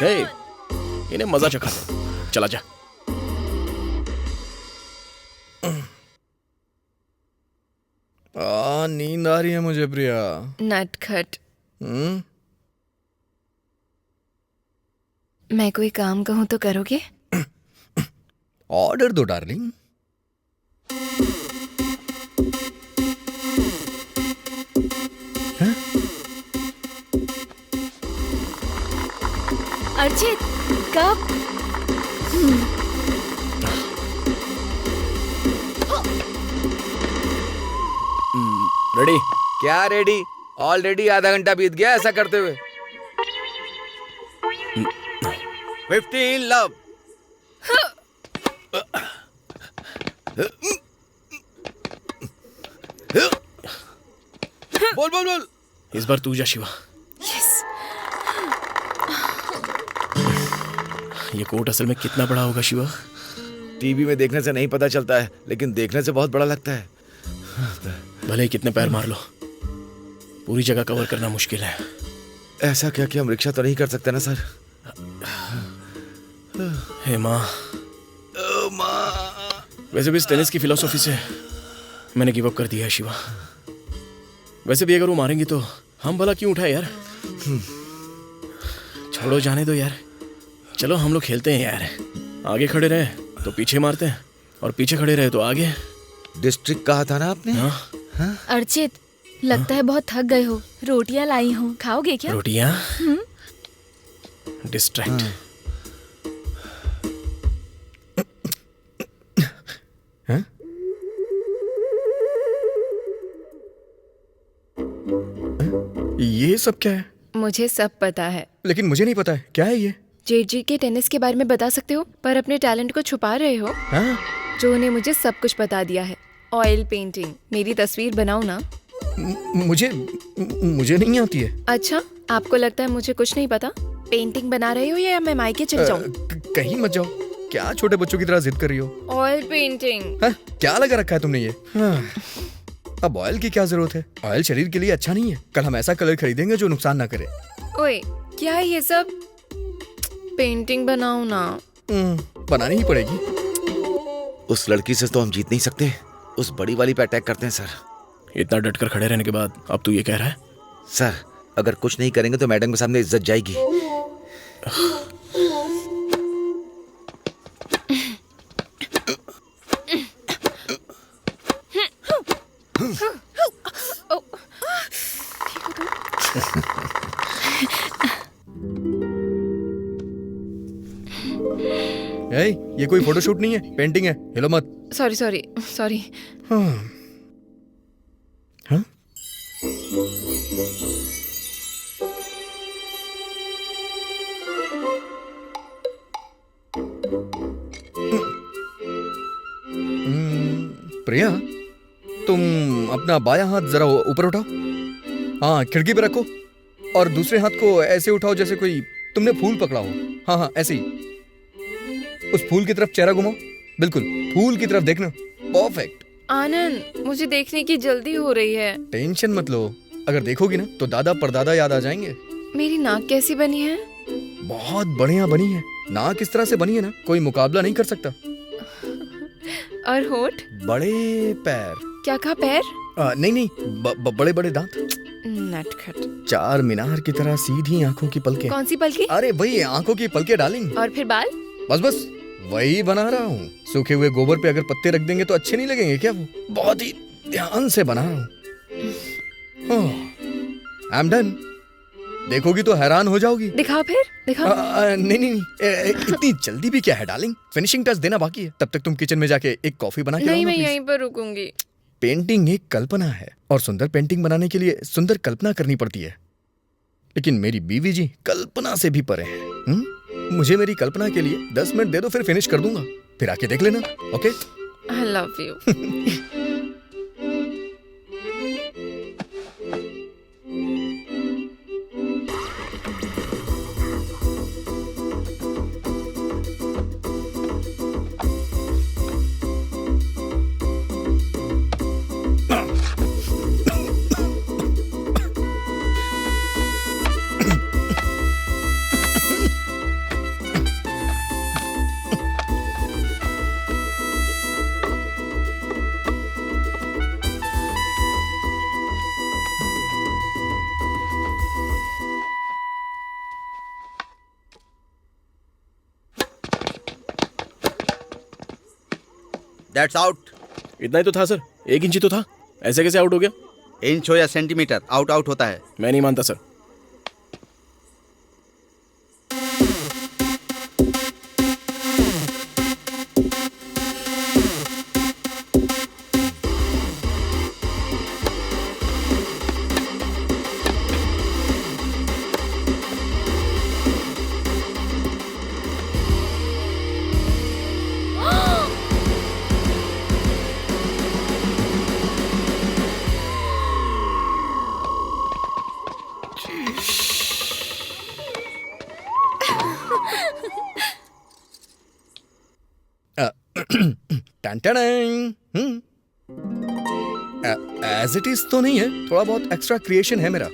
हे, इन्हें मजा चखा। चला जा। नींद आ रही है मुझे प्रिया। नटखट। मैं कोई काम कहूँ तो करोगे? ऑर्डर दो डार्लिंग। अर्चित, कप। रेडी? क्या रेडी? ऑलरेडी आधा घंटा बीत गया ऐसा करते हुए। 15 लव। बोल बोल बोल। इस बार तू जा शिवा। ये कोर्ट असल में कितना बड़ा होगा शिवा? टीवी में देखने से नहीं पता चलता है, लेकिन देखने से बहुत बड़ा लगता है। भले ही कितने पैर मार लो, पूरी जगह कवर करना मुश्किल है। ऐसा क्या कि हम रिक्शा तो नहीं कर सकते ना सर? हे माँ। वैसे भी इस टेनिस की फिलॉसफी से मैंने गिव अप कर दिया है शिवा। वैसे भी अगर वो मारेंगी तो हम भला क्यों उठाए यार? छोड़ो, जाने दो यार। चलो हम लोग खेलते हैं यार। आगे खड़े रहे तो पीछे मारते हैं, और पीछे खड़े रहे तो आगे। डिस्ट्रिक्ट कहा था ना आपने? हाँ? अर्चित, लगता है बहुत थक गए हो। रोटियां लाई हूँ, खाओगे क्या? रोटियां? डिस्ट्रैक्ट। ये सब क्या है? मुझे सब पता है, लेकिन मुझे नहीं पता है क्या है ये। जेजी के टेनिस के बारे में बता सकते हो, पर अपने टैलेंट को छुपा रहे हो। हाँ? जो ने मुझे सब कुछ बता दिया है। ऑयल पेंटिंग, मेरी तस्वीर बनाओ ना। मुझे नहीं आती है। अच्छा, आपको लगता है मुझे कुछ नहीं पता? पेंटिंग बना रहे हो या मैं मायके चल जाऊं? कहीं मत जाओ। क्या छोटे बच्चों की तरह जिद कर रही हो? Oil painting. हाँ? क्या लगा रखा है तुमने ये? हाँ। अब ऑयल की क्या जरूरत है? ऑयल शरीर के लिए अच्छा नहीं है। कल हम ऐसा कलर खरीदेंगे जो नुकसान ना करे। ओए, क्या है ये सब? पेंटिंग बनाओ ना। बनानी ही पड़ेगी। उस लड़की से तो हम जीत नहीं सकते, उस बड़ी वाली पे अटैक करते हैं सर। इतना डटकर खड़े रहने के बाद अब तू ये कह रहा है? सर, अगर कुछ नहीं करेंगे तो मैडम के सामने इज्जत जाएगी। ए, ये कोई फोटोशूट नहीं है, पेंटिंग है, हिलो मत। Sorry sorry sorry. हाँ हाँ? प्रिया, तुम अपना बायां हाथ जरा ऊपर उठाओ। हाँ, खिड़की पे रखो और दूसरे हाथ को ऐसे उठाओ जैसे कोई तुमने फूल पकड़ा हो। हाँ हाँ, ऐसे ही। उस फूल की तरफ चेहरा घुमाओ, बिल्कुल फूल की तरफ देखना। परफेक्ट। आनंद, मुझे देखने की जल्दी हो रही है। टेंशन मत लो, अगर देखोगी ना तो दादा परदादा याद आ जाएंगे। मेरी नाक कैसी बनी है? बहुत बढ़िया बनी है। नाक इस तरह से बनी है ना, कोई मुकाबला नहीं कर सकता। और होठ? बड़े पैर। क्या कहा, पैर? नहीं नहीं, बड़े बड़े दांत। नटखट। चार मीनार की तरह सीधी आंखों की पलकें। कौन सी पलकी? अरे वही आंखों की पलकें डार्लिंग। और फिर बाल? बस बस वही बना रहा हूँ। सूखे हुए गोबर पे अगर पत्ते रख देंगे तो अच्छे नहीं लगेंगे क्या? वो बहुत ही ध्यान से बना रहा हूँ। I am done. देखोगी तो हैरान हो जाओगी। दिखा फिर, दिखा। नहीं नहीं नहीं, इतनी जल्दी भी क्या है डार्लिंग, फिनिशिंग टच देना बाकी है। तब तक तुम किचन में जाके एक कॉफी बना के नहीं, लाओ ना, मैं प्लीज। यहीं पर रुकूंगी। पेंटिंग एक कल्पना है और सुंदर पेंटिंग बनाने के लिए सुंदर कल्पना करनी पड़ती है। लेकिन मेरी बीवी जी कल्पना से भी परे हैं। मुझे मेरी कल्पना के लिए 10 मिनट दे दो, फिर फिनिश कर दूंगा। फिर आके देख लेना। Okay? I love you. That's out. इतना ही तो था सर, 1 इंच ही तो था, ऐसे कैसे आउट हो गया? इंच हो या सेंटीमीटर, आउट आउट होता है। मैं नहीं मानता सर। एज इट इज तो नहीं है, थोड़ा बहुत एक्स्ट्रा क्रिएशन है मेरा।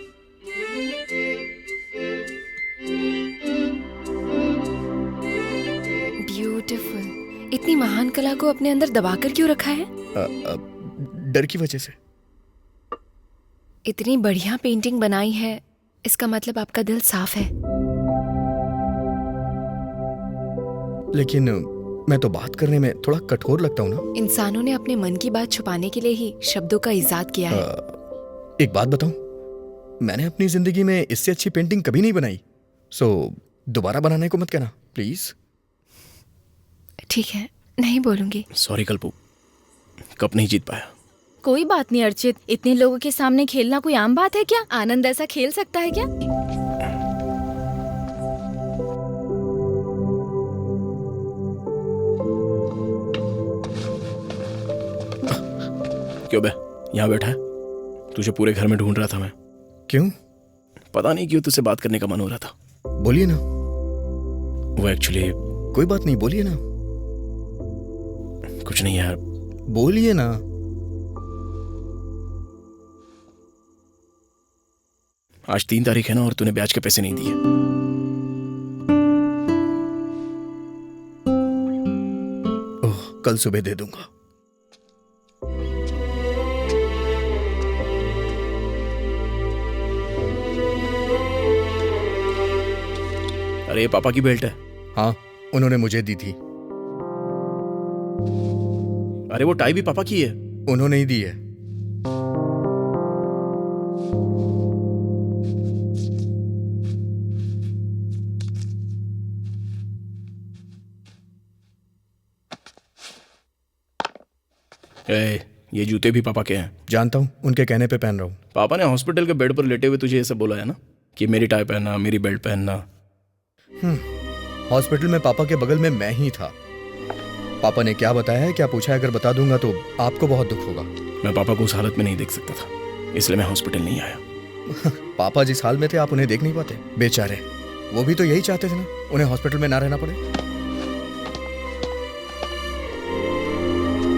ब्यूटीफुल। इतनी महान कला को अपने अंदर दबाकर क्यों रखा है? डर की वजह से। इतनी बढ़िया पेंटिंग बनाई है, इसका मतलब आपका दिल साफ है। लेकिन मैं तो बात करने में थोड़ा कठोर लगता हूँ ना। इंसानों ने अपने मन की बात छुपाने के लिए ही शब्दों का इजाद किया है। एक बात बताऊं, मैंने अपनी जिंदगी में इससे अच्छी पेंटिंग कभी नहीं बनाई। सो दोबारा बनाने को मत कहना प्लीज। ठीक है, नहीं बोलूंगी। सॉरी कल्पू, कप नहीं जीत पाया। कोई बात नहीं अर्चित, इतने लोगों के सामने खेलना कोई आम बात है क्या? आनंद ऐसा खेल सकता है क्या? क्यों बे, यहाँ बैठा है? तुझे पूरे घर में ढूंढ रहा था मैं। क्यों? पता नहीं क्यों तुझसे बात करने का मन हो रहा था। बोलिए ना। वो एक्चुअली कोई बात नहीं, बोलिए ना। कुछ नहीं यार। बोलिए ना। आज 3 तारीख है ना, और तूने ब्याज के पैसे नहीं दिए। ओह, कल सुबह दे दूंगा। अरे ये पापा की बेल्ट है। हाँ, उन्होंने मुझे दी थी। अरे वो टाई भी पापा की है। उन्होंने ही दी है। ये जूते भी पापा के हैं। जानता हूँ, उनके कहने पे पहन रहा हूँ। पापा ने हॉस्पिटल के बेड पर लेटे हुए तुझे ये सब बोला है ना कि मेरी टाई पहनना, मेरी बेल्ट पहनना। हॉस्पिटल में पापा के बगल में मैं ही था। पापा ने क्या बताया है, क्या पूछा है, अगर बता दूंगा तो आपको बहुत दुख होगा। मैं पापा को उस हालत में नहीं देख सकता था, इसलिए मैं हॉस्पिटल नहीं आया। पापा जिस हाल में थे आप उन्हें देख नहीं पाते, बेचारे। वो भी तो यही चाहते थे ना, उन्हें हॉस्पिटल में ना रहना पड़े।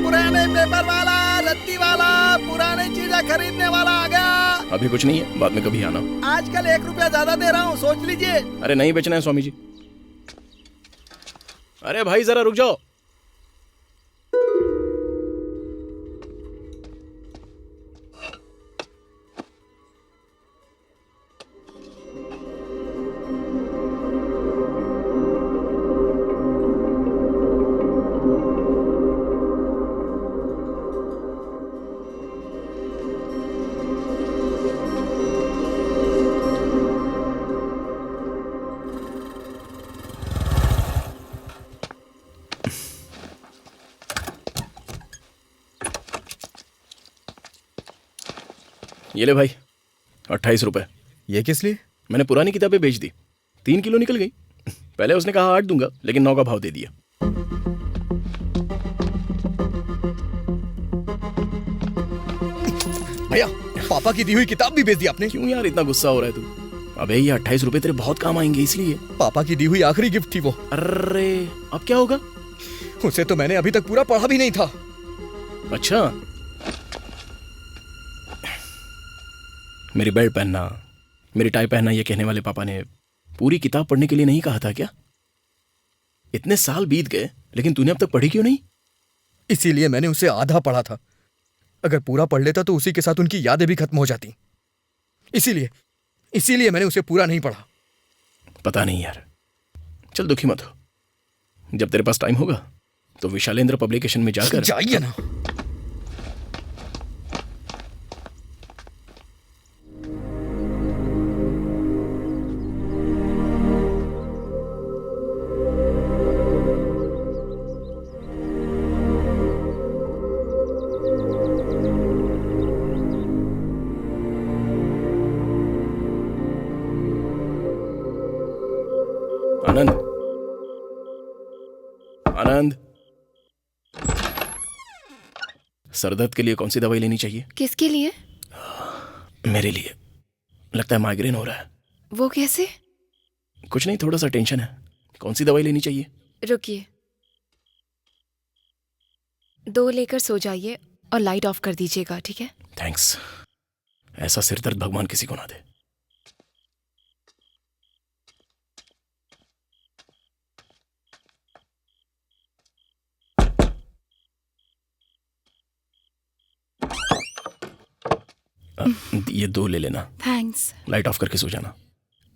पुराने पेपर वाला, रत्ती वाला, पुराने चीजें खरीदने वाला आ गया। अभी कुछ नहीं है, बाद में कभी आना। आजकल 1 रुपया ज्यादा दे रहा हूँ, सोच लीजिए। अरे नहीं बेचना है स्वामी जी। अरे भाई जरा रुक जाओ। ये ले भाई 28 रुपए। ये किस लिए? मैंने पुरानी किताबें बेच दी, 3 किलो निकल गई। पहले उसने कहा 8 दूंगा, लेकिन 9 का भाव दे दिया। भैया, पापा की दी हुई किताब भी बेच दी आपने। क्यों यार इतना गुस्सा हो रहा है तू? अबे ये 28 रुपए तेरे बहुत काम आएंगे, इसलिए। पापा की दी हुई आखिरी गिफ्ट थी वो। अरे अब क्या होगा? उसे तो मैंने अभी तक पूरा पढ़ा भी नहीं था। अच्छा, मेरी बेल्ट पहनना, मेरी टाई पहनना, ये कहने वाले पापा ने पूरी किताब पढ़ने के लिए नहीं कहा था क्या? इतने साल बीत गए, लेकिन तूने अब तक पढ़ी क्यों नहीं? इसीलिए मैंने उसे आधा पढ़ा था। अगर पूरा पढ़ लेता तो उसी के साथ उनकी यादें भी खत्म हो जाती। इसीलिए मैंने उसे पूरा नहीं पढ़ा। पता नहीं यार, चल दुखी मत हो। जब तेरे पास टाइम होगा तो विशालेंद्र पब्लिकेशन में जाकर जाइए ना। आनंद, आनंद, सरदर्द के लिए कौन सी दवाई लेनी चाहिए? किसके लिए? मेरे लिए। लगता है माइग्रेन हो रहा है। वो कैसे? कुछ नहीं, थोड़ा सा टेंशन है। कौन सी दवाई लेनी चाहिए? रुकिए, 2 लेकर सो जाइए और लाइट ऑफ कर दीजिएगा, ठीक है? थैंक्स। ऐसा सिरदर्द भगवान किसी को ना दे। ये 2 ले लेना। थैंक्स। लाइट ऑफ करके सो जाना।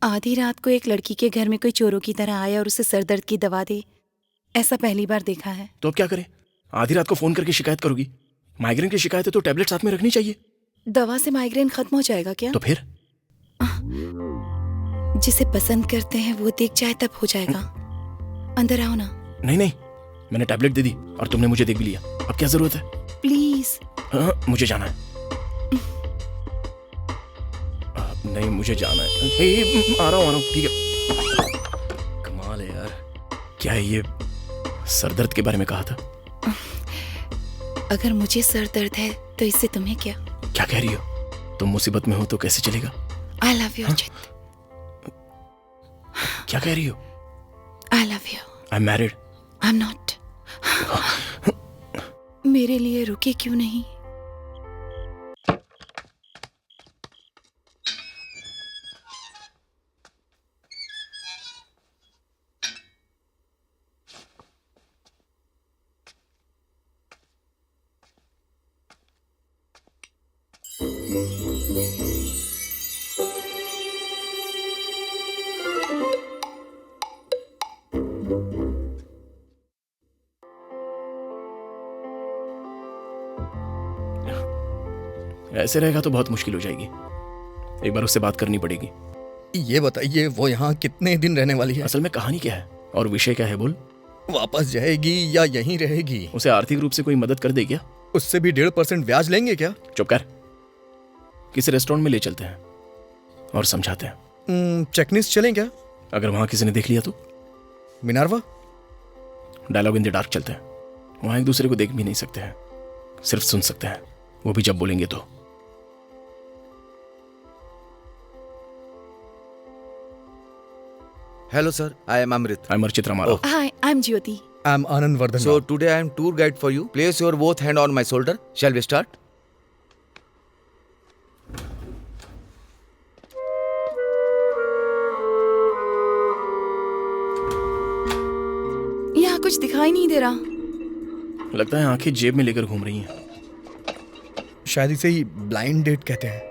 आधी रात को एक लड़की के घर में कोई चोरों की तरह आया और उसे सर दर्द की दवा दे, ऐसा पहली बार देखा है। तो अब क्या करें? आधी रात को फोन करके शिकायत करोगी? माइग्रेन की शिकायत है तो टैबलेट साथ में रखनी चाहिए। दवा से माइग्रेन खत्म हो जाएगा क्या? तो फिर जिसे पसंद करते हैं वो देख जाए तब हो जाएगा। अंदर आओ ना। नहीं नहीं, मैंने टैबलेट दे दी और तुमने मुझे देख भी लिया। अब क्या जरूरत है? प्लीज। हाँ, मुझे जाना है। नहीं, मुझे जाना है। आ रहा हूँ, ठीक है। कमाल है यार, क्या है ये? सरदर्द के बारे में कहा था। अगर मुझे सर दर्द है तो इससे तुम्हें क्या? क्या कह रही हो? तुम मुसीबत में हो तो कैसे चलेगा? I love you Ajit. क्या कह रही हो? I love you. I am married. I am not. मेरे लिए रुके क्यों नहीं? ऐसे रहेगा तो बहुत मुश्किल हो जाएगी। एक बार उससे बात करनी पड़ेगी। ये बताइए, वो यहाँ कितने दिन रहने वाली है? असल में कहानी क्या है और विषय क्या है? बोल। वापस जाएगी या यहीं रहेगी? उसे आर्थिक रूप से कोई मदद कर दे क्या? उससे भी 1.5% ब्याज लेंगे क्या? चुप कर। किसी रेस्टोरेंट में ले चलते हैं और समझाते हैं। चेकनिस चलें क्या? अगर वहां किसी ने देख लिया तो? मिनार्वा? डायलॉग इन द डार्क चलते हैं। वहां एक दूसरे को देख भी नहीं सकते हैं, सिर्फ सुन सकते हैं, वो भी जब बोलेंगे तो। Hello, sir. I am Amrit. I Archit Ramarao. Hi, I'm Jyoti. I am Anand Vardhan. So today I am tour guide for you. Place your both hand on my shoulder. Shall we start? यहाँ कुछ दिखाई नहीं दे रहा। लगता है आंखें जेब में लेकर घूम रही हैं। शायद इसे ही ब्लाइंड डेट कहते हैं।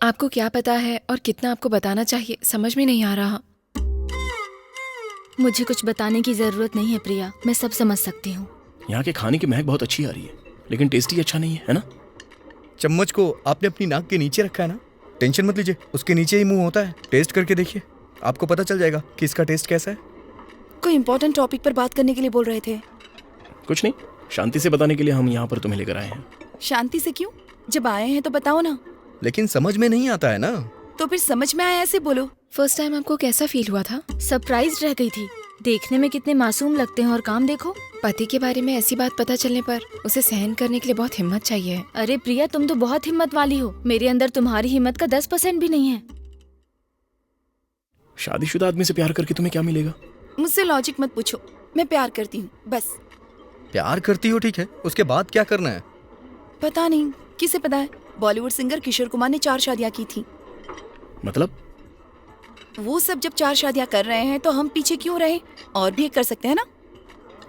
आपको क्या पता है और कितना आपको बताना चाहिए, समझ में नहीं आ रहा। मुझे कुछ बताने की जरूरत नहीं है प्रिया, मैं सब समझ सकती हूँ। यहाँ के खाने की महक बहुत अच्छी आ रही है, लेकिन टेस्टी अच्छा नहीं है ना? चम्मच को आपने अपनी नाक के नीचे रखा है ना? टेंशन मत लीजिए, उसके नीचे ही मुंह होता है। टेस्ट करके देखिए, आपको पता चल जाएगा कि इसका टेस्ट कैसा है। कोई इंपॉर्टेंट टॉपिक पर बात करने के लिए बोल रहे थे। कुछ नहीं, शांति से बताने के लिए हम यहाँ पर तुम्हें लेकर आए हैं। शांति से क्यों? जब आए हैं तो बताओ ना। लेकिन समझ में नहीं आता है ना। तो फिर समझ में आया ऐसे बोलो। फर्स्ट टाइम आपको कैसा फील हुआ था? सरप्राइज रह गई थी। देखने में कितने मासूम लगते हैं और काम देखो। पति के बारे में ऐसी बात पता चलने पर उसे सहन करने के लिए बहुत हिम्मत चाहिए। अरे प्रिया, तुम तो बहुत हिम्मत वाली हो। मेरे अंदर तुम्हारी हिम्मत का 10% भी नहीं है। शादीशुदा आदमी से प्यार करके तुम्हें क्या मिलेगा? मुझसे लॉजिक मत पूछो, मैं प्यार करती हूँ बस। प्यार करती हो ठीक है, उसके बाद क्या करना है? पता नहीं, किसे पता है। बॉलीवुड सिंगर किशोर कुमार ने 4 शादियाँ की थी। मतलब? वो सब जब 4 शादियाँ कर रहे हैं तो हम पीछे क्यों रहे? और भी एक कर सकते हैं ना।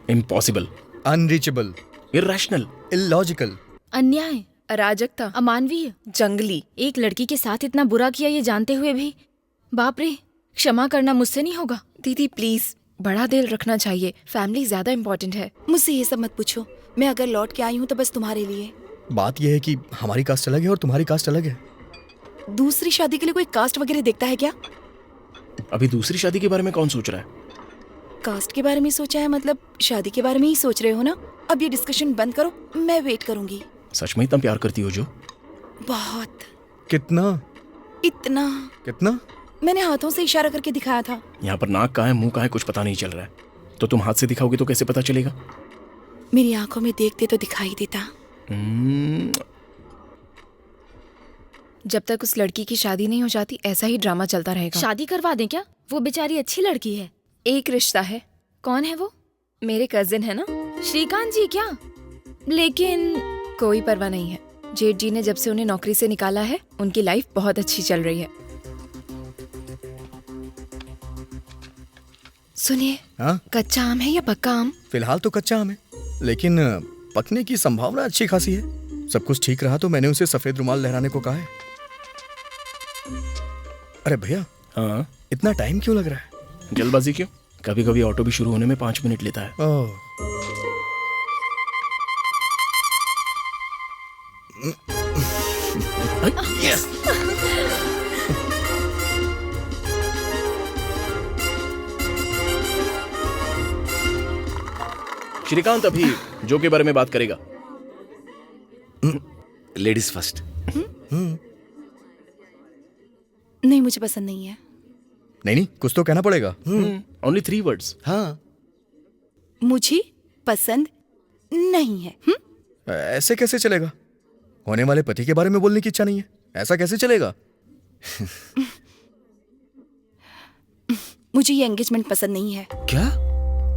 इम्पॉसिबल, अनरीचेबल, इर्रेशनल, इलॉजिकल, अन्याय, अराजकता, अमानवीय, जंगली। एक लड़की के साथ इतना बुरा किया ये जानते हुए भी। बाप रे, क्षमा करना मुझसे नहीं होगा। दीदी प्लीज, बड़ा दिल रखना चाहिए, फैमिली ज्यादा इम्पोर्टेंट है। मुझसे ये सब मत पूछो। मैं अगर लौट के आई हूँ तो बस तुम्हारे लिए। बात यह है कि हमारी कास्ट अलग है और तुम्हारी कास्ट अलग है। दूसरी शादी के लिए कोई कास्ट वगैरह देखता है क्या? अभी दूसरी शादी के बारे में कौन सोच रहा है? कास्ट के बारे में सोचा है मतलब शादी के बारे में ही सोच रहे हो ना? अब ये डिस्कशन बंद करो, मैं वेट करूंगी। सच में इतना प्यार करती हो जो? बहुत। कितना? इतना। कितना? मैंने हाथों से इशारा करके दिखाया था। यहाँ पर नाक कहाँ है, मुंह कहाँ है, कुछ पता नहीं चल रहा है। तो तुम हाथ से दिखाओगे तो कैसे पता चलेगा? मेरी आंखों में देखते तो दिखाई देता। जब तक उस लड़की की शादी नहीं हो जाती ऐसा ही ड्रामा चलता रहेगा। शादी करवा दें क्या? वो बेचारी अच्छी लड़की है। एक रिश्ता है। कौन है वो? मेरे कजिन है ना, श्रीकांत जी क्या? लेकिन कोई परवाह नहीं है। जेठ जी ने जब से उन्हें नौकरी से निकाला है उनकी लाइफ बहुत अच्छी चल रही है। सुनिए, हाँ? कच्चा आम है या पक्का आम? फिलहाल तो कच्चा आम है, लेकिन पकने की संभावना अच्छी खासी है। सब कुछ ठीक रहा तो मैंने उसे सफेद रुमाल लहराने को कहा है। अरे भैया, हाँ, इतना टाइम क्यों लग रहा है? जल्दबाजी क्यों? कभी कभी ऑटो भी शुरू होने में 5 मिनट लेता है। ओह, यस। श्रीकांत अभी जो के बारे में बात करेगा। Ladies first. नहीं, मुझे पसंद नहीं है। नहीं, कुछ तो कहना पड़ेगा। Only 3 words. हाँ, मुझे पसंद नहीं है। ऐसे कैसे चलेगा? होने वाले पति के बारे में बोलने की इच्छा नहीं है, ऐसा कैसे चलेगा? मुझे ये एंगेजमेंट पसंद नहीं है। क्या?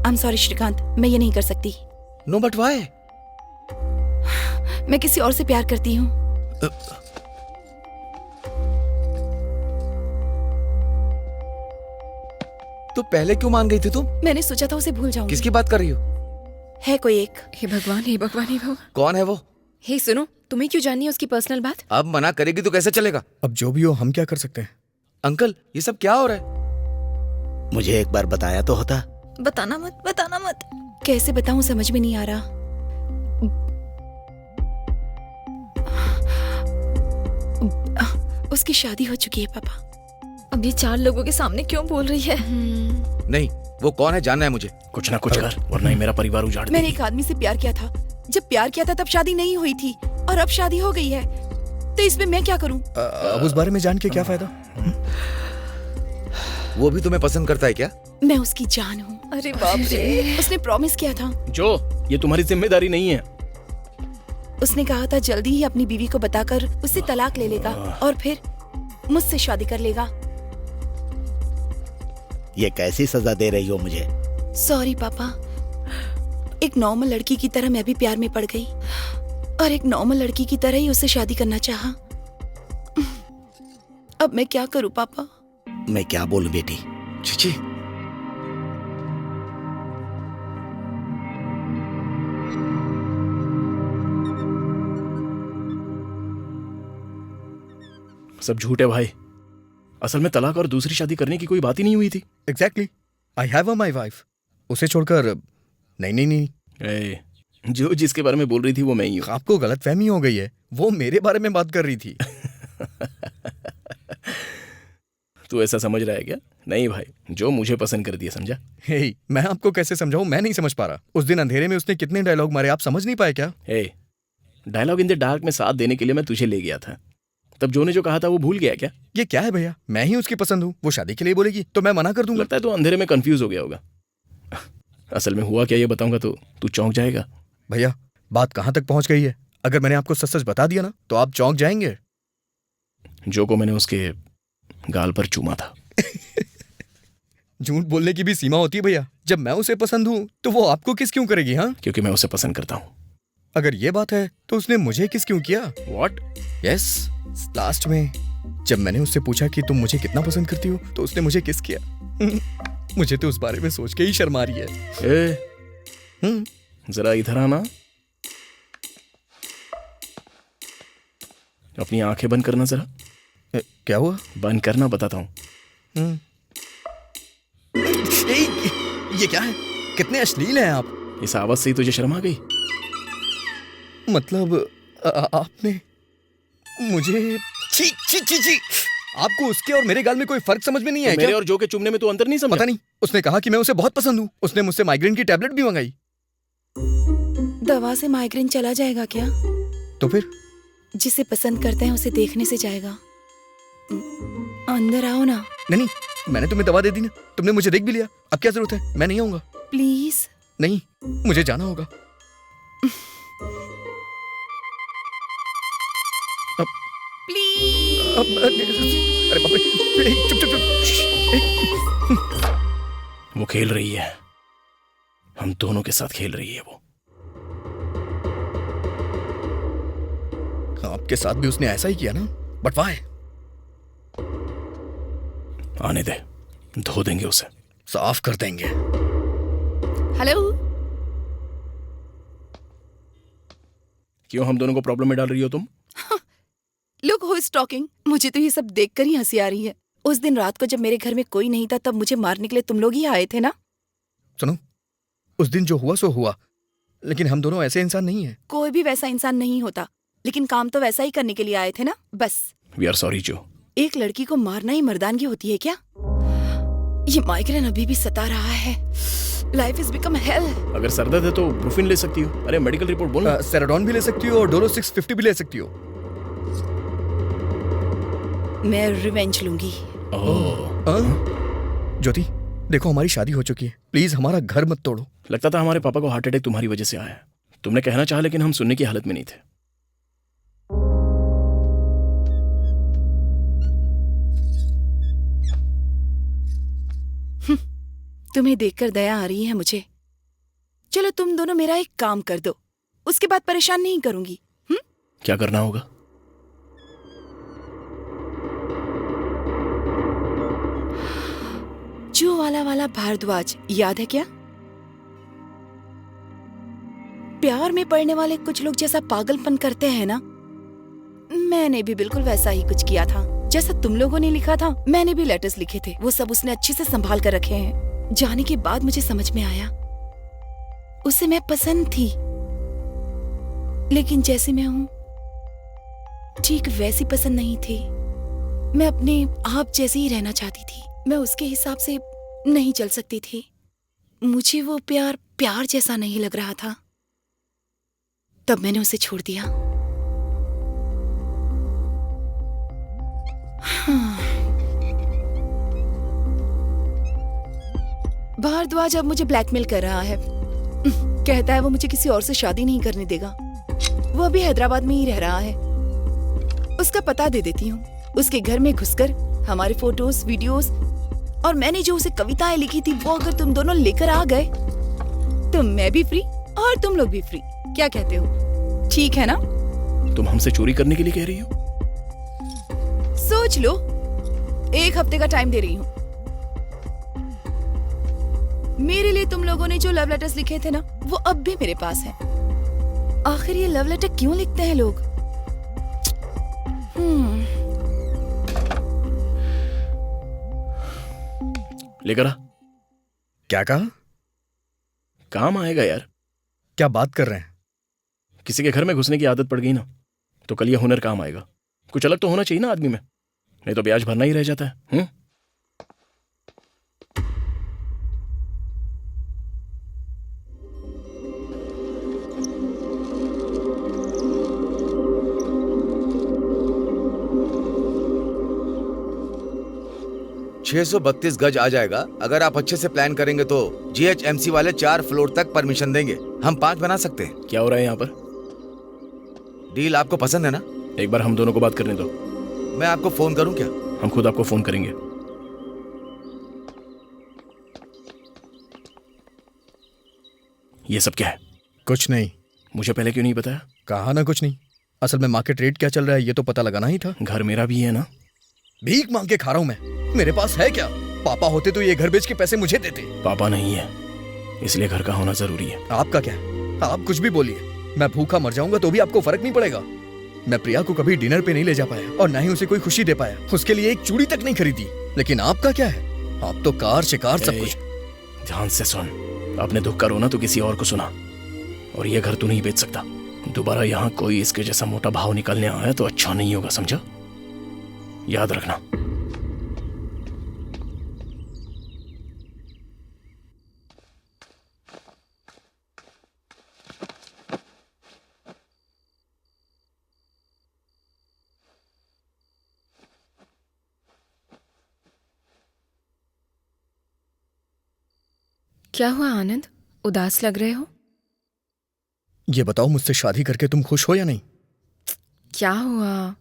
आई एम सॉरी श्रीकांत, मैं ये नहीं कर सकती। No but why? मैं किसी और से प्यार करती हूँ। तो पहले क्यों मान गई थी तुम? मैंने सोचा था उसे भूल जाऊंगी। किसकी बात कर रही हो? है कोई एक। हे भगवान, हे भगवान, हे भगवान। कौन है वो? हे सुनो, तुम्हें क्यों जाननी है उसकी पर्सनल बात? अब मना करेगी तो कैसे चलेगा? अब जो भी हो, हम क्या कर सकते हैं? अंकल, ये सब क्या हो रहा है? मुझे एक बार बताया तो होता। बताना मत, बताना मत। कैसे बताऊं, समझ में नहीं आ रहा। उसकी शादी हो चुकी है पापा। अब ये 4 लोगों के सामने क्यों बोल रही है? नहीं, वो कौन है जानना है मुझे। कुछ ना कुछ कर, वरना ही मेरा परिवार उजाड़ मैंने देगी। एक आदमी से प्यार किया था। जब प्यार किया था तब शादी नहीं हुई थी और अब शादी हो गई है, तो इसमें मैं क्या करूं? अब उस बारे में जान के क्या फायदा? वो भी तुम्हें पसंद करता है क्या? मैं उसकी जान हूँ। अरे बाप रे, उसने प्रॉमिस किया था। जो ये तुम्हारी जिम्मेदारी नहीं है। उसने कहा था जल्दी ही अपनी बीवी को बताकर उससे तलाक ले लेगा और फिर मुझसे शादी कर लेगा। ये कैसी सजा दे रही हो मुझे? सॉरी पापा, एक नॉर्मल लड़की की तरह मैं भी प्यार में पड़ गई और एक नॉर्मल लड़की की तरह ही उससे शादी करना चाहा। अब मैं क्या करूं पापा? मैं क्या बोलूं बेटी? चीची, सब झूठ है भाई। असल में तलाक और दूसरी शादी करने की कोई बात ही नहीं हुई थी। Exactly, I have a my wife. उसे छोड़कर नहीं नहीं नहीं। ए, जो जिसके बारे में बोल रही थी वो मैं ही हूँ। आपको गलतफहमी हो गई है, वो मेरे बारे में बात कर रही थी। तू ऐसा समझ रहा है क्या? नहीं भाई, जो मुझे पसंद कर दिया, समझा? हे, मैं आपको कैसे समझाऊं? मैं नहीं समझ पा रहा। उस दिन अंधेरे में उसने कितने डायलॉग मारे, आप समझ नहीं पाए क्या? ए, डायलॉग इन द डार्क में साथ देने के लिए मैं तुझे ले गया था। तब जो ने जो कहा था वो भूल गया क्या? ये क्या है भैया? मैं ही उसकी पसंद हूँ, वो शादी के लिए बोलेगी तो मैं मना कर दूंगा। लगता है तो अंधेरे में कंफ्यूज हो गया होगा। असल में हुआ क्या ये बताऊंगा तो तू चौंक जाएगा। भैया, बात कहाँ तक पहुंच गई है? अगर मैंने आपको सच सच बता दिया ना तो आप चौंक जाएंगे। जो को मैंने उसके गाल पर चूमा था। झूठ बोलने की भी सीमा होती है भैया। जब मैं उसे पसंद हूँ तो वो आपको किस क्यों करेगी? हाँ, क्योंकि मैं उसे पसंद करता हूँ। अगर ये बात है तो उसने मुझे किस क्यों किया? व्हाट? यस, लास्ट में जब मैंने उससे पूछा कि तुम मुझे कितना पसंद करती हो तो उसने मुझे किस किया। मुझे तो उस बारे में सोच के ही शर्म आ रही है। ए, जरा इधर आना। अपनी आंखें बंद करना जरा। क्या हुआ? बंद करना, बताता हूँ। ये क्या है? कितने अश्लील हैं आप। इस आवाज से ही तुझे शर्म आ गई? मतलब आपने मुझे छी छी छी छी। आपको उसके और मेरे गाल में कोई फर्क समझ में नहीं आया मेरे क्या? और जो के चुमने में तू अंतर नहीं समझा? पता नहीं, उसने कहा कि मैं उसे बहुत पसंद हूँ। उसने मुझसे माइग्रेन की टैबलेट भी मंगाई। दवा से माइग्रेन चला जाएगा क्या? तो फिर जिसे पसंद करते हैं उसे देखने से जाएगा। अंदर आओ ना। नहीं, मैंने तुम्हें दवा दे दी ना, तुमने मुझे देख भी लिया। अब क्या जरूरत है? मैं नहीं आऊंगा। प्लीज। नहीं, मुझे जाना होगा। प्लीज। अरे बाप रे, चुप चुप चुप। वो खेल रही है, हम दोनों के साथ खेल रही है वो। आपके साथ भी उसने ऐसा ही किया ना? But why? आने दे, धो देंगे उसे। साफ कर देंगे। हेलो। क्यों हम दोनों को प्रॉब्लम में डाल रही हो तुम? Look who is talking. मुझे तो ये सब देखकर ही हंसी आ रही है। उस दिन रात को जब मेरे घर में कोई नहीं था तब मुझे मारने के लिए तुम लोग ही आए थे ना? सुनो, उस दिन जो हुआ सो हुआ, लेकिन हम दोनों ऐसे इंसान नहीं हैं। कोई भी वैसा इंसान नहीं होता, लेकिन काम तो वैसा ही करने के लिए आए थे ना, बस। वी आर सॉरी जो। एक लड़की को मारना ही मर्दानगी होती है क्या? ये माइग्रेन अभी भी सता रहा है। Life is become hello. अगर सर दर्द है तो ब्रूफिन ले सकती हो। अरे मेडिकल रिपोर्ट बोल। सेराडॉन भी ले सकती हो और डोलो 650 भी ले सकती हो। मैं रिवेंज लूंगी। ज्योति, देखो हमारी शादी हो चुकी है, प्लीज हमारा घर मत तोड़ो। लगता था हमारे पापा को हार्ट अटैक तुम्हारी वजह से आया है। तुमने कहना चाहा लेकिन हम सुनने की हालत में नहीं थे। तुम्हें देखकर दया आ रही है मुझे। चलो तुम दोनों मेरा एक काम कर दो, उसके बाद परेशान नहीं करूंगी। क्या करना होगा? जो वाला भारद्वाज याद है क्या? प्यार में पड़ने वाले कुछ लोग जैसा पागलपन करते हैं ना, मैंने भी बिल्कुल वैसा ही कुछ किया था। जैसा तुम लोगों ने लिखा था, मैंने भी लेटर्स लिखे थे। वो सब उसने अच्छे से संभाल कर रखे हैं। जाने के बाद मुझे समझ में आया उसे मैं पसंद थी, लेकिन जैसी मैं हूं ठीक वैसी पसंद नहीं थी। मैं अपने आप जैसे ही रहना चाहती थी। मैं उसके हिसाब से नहीं चल सकती थी। मुझे वो प्यार प्यार जैसा नहीं लग रहा था, तब मैंने उसे छोड़ दिया। भारद्वाज अब मुझे ब्लैकमेल कर रहा है। कहता है वो मुझे किसी और से शादी नहीं करने देगा। वो अभी हैदराबाद में ही रह रहा है। उसका पता दे देती हूँ। उसके घर में घुसकर हमारे फोटोज, वीडियोस और मैंने जो उसे कविताएं लिखी थी वो अगर तुम दोनों लेकर आ गए तो मैं भी फ्री और तुम लोग भी फ्री। क्या कहते हो? ठीक है ना? तुम हमसे चोरी करने के लिए कह रही हो? सोच लो, 1 हफ्ते का टाइम दे रही हूँ। मेरे लिए तुम लोगों ने जो लव लेटर्स लिखे थे ना, वो अब भी मेरे पास है। आखिर ये लव लेटर क्यों लिखते हैं लोग? लेकर आ। क्या कहा? काम आएगा यार। क्या बात कर रहे हैं? किसी के घर में घुसने की आदत पड़ गई ना, तो कल ये हुनर काम आएगा। कुछ अलग तो होना चाहिए ना आदमी में, नहीं तो ब्याज भरना ही रह जाता है। $632 गज आ जाएगा। अगर आप अच्छे से प्लान करेंगे तो GHMC वाले 4 फ्लोर तक परमिशन देंगे। हम 5 बना सकते हैं। क्या हो रहा है यहाँ पर? डील आपको पसंद है ना? एक बार हम दोनों को बात करने दो। मैं आपको फोन करूं क्या? हम खुद आपको फोन करेंगे। ये सब क्या है? कुछ नहीं। मुझे पहले क्यों नहीं बताया? कहा ना कुछ नहीं। असल में मार्केट रेट क्या चल रहा है ये तो पता लगाना ही था। घर मेरा भी है ना। भीख मांग के खा रहा हूं मैं। मेरे पास है क्या? पापा होते तो ये घर बेच के पैसे मुझे देते। पापा नहीं है, इसलिए घर का होना जरूरी है। आपका क्या? आप कुछ भी बोलिए, मैं भूखा मर जाऊंगा तो भी आपको फर्क नहीं पड़ेगा। मैं प्रिया को कभी डिनर पे नहीं ले जा पाया और ना ही उसे कोई खुशी दे पाया। उसके लिए एक चूड़ी तक नहीं खरीदी। लेकिन आपका क्या है? आप तो कार शिकार सब कुछ। ध्यान से सुन, अपने दुख का रोना तो किसी और को सुना, और ये घर तू नहीं बेच सकता। दोबारा यहाँ कोई इसके जैसा मोटा भाव निकलने आया तो अच्छा नहीं होगा, समझा? याद रखना। क्या हुआ आनंद, उदास लग रहे हो? ये बताओ, मुझसे शादी करके तुम खुश हो या नहीं? क्या हुआ?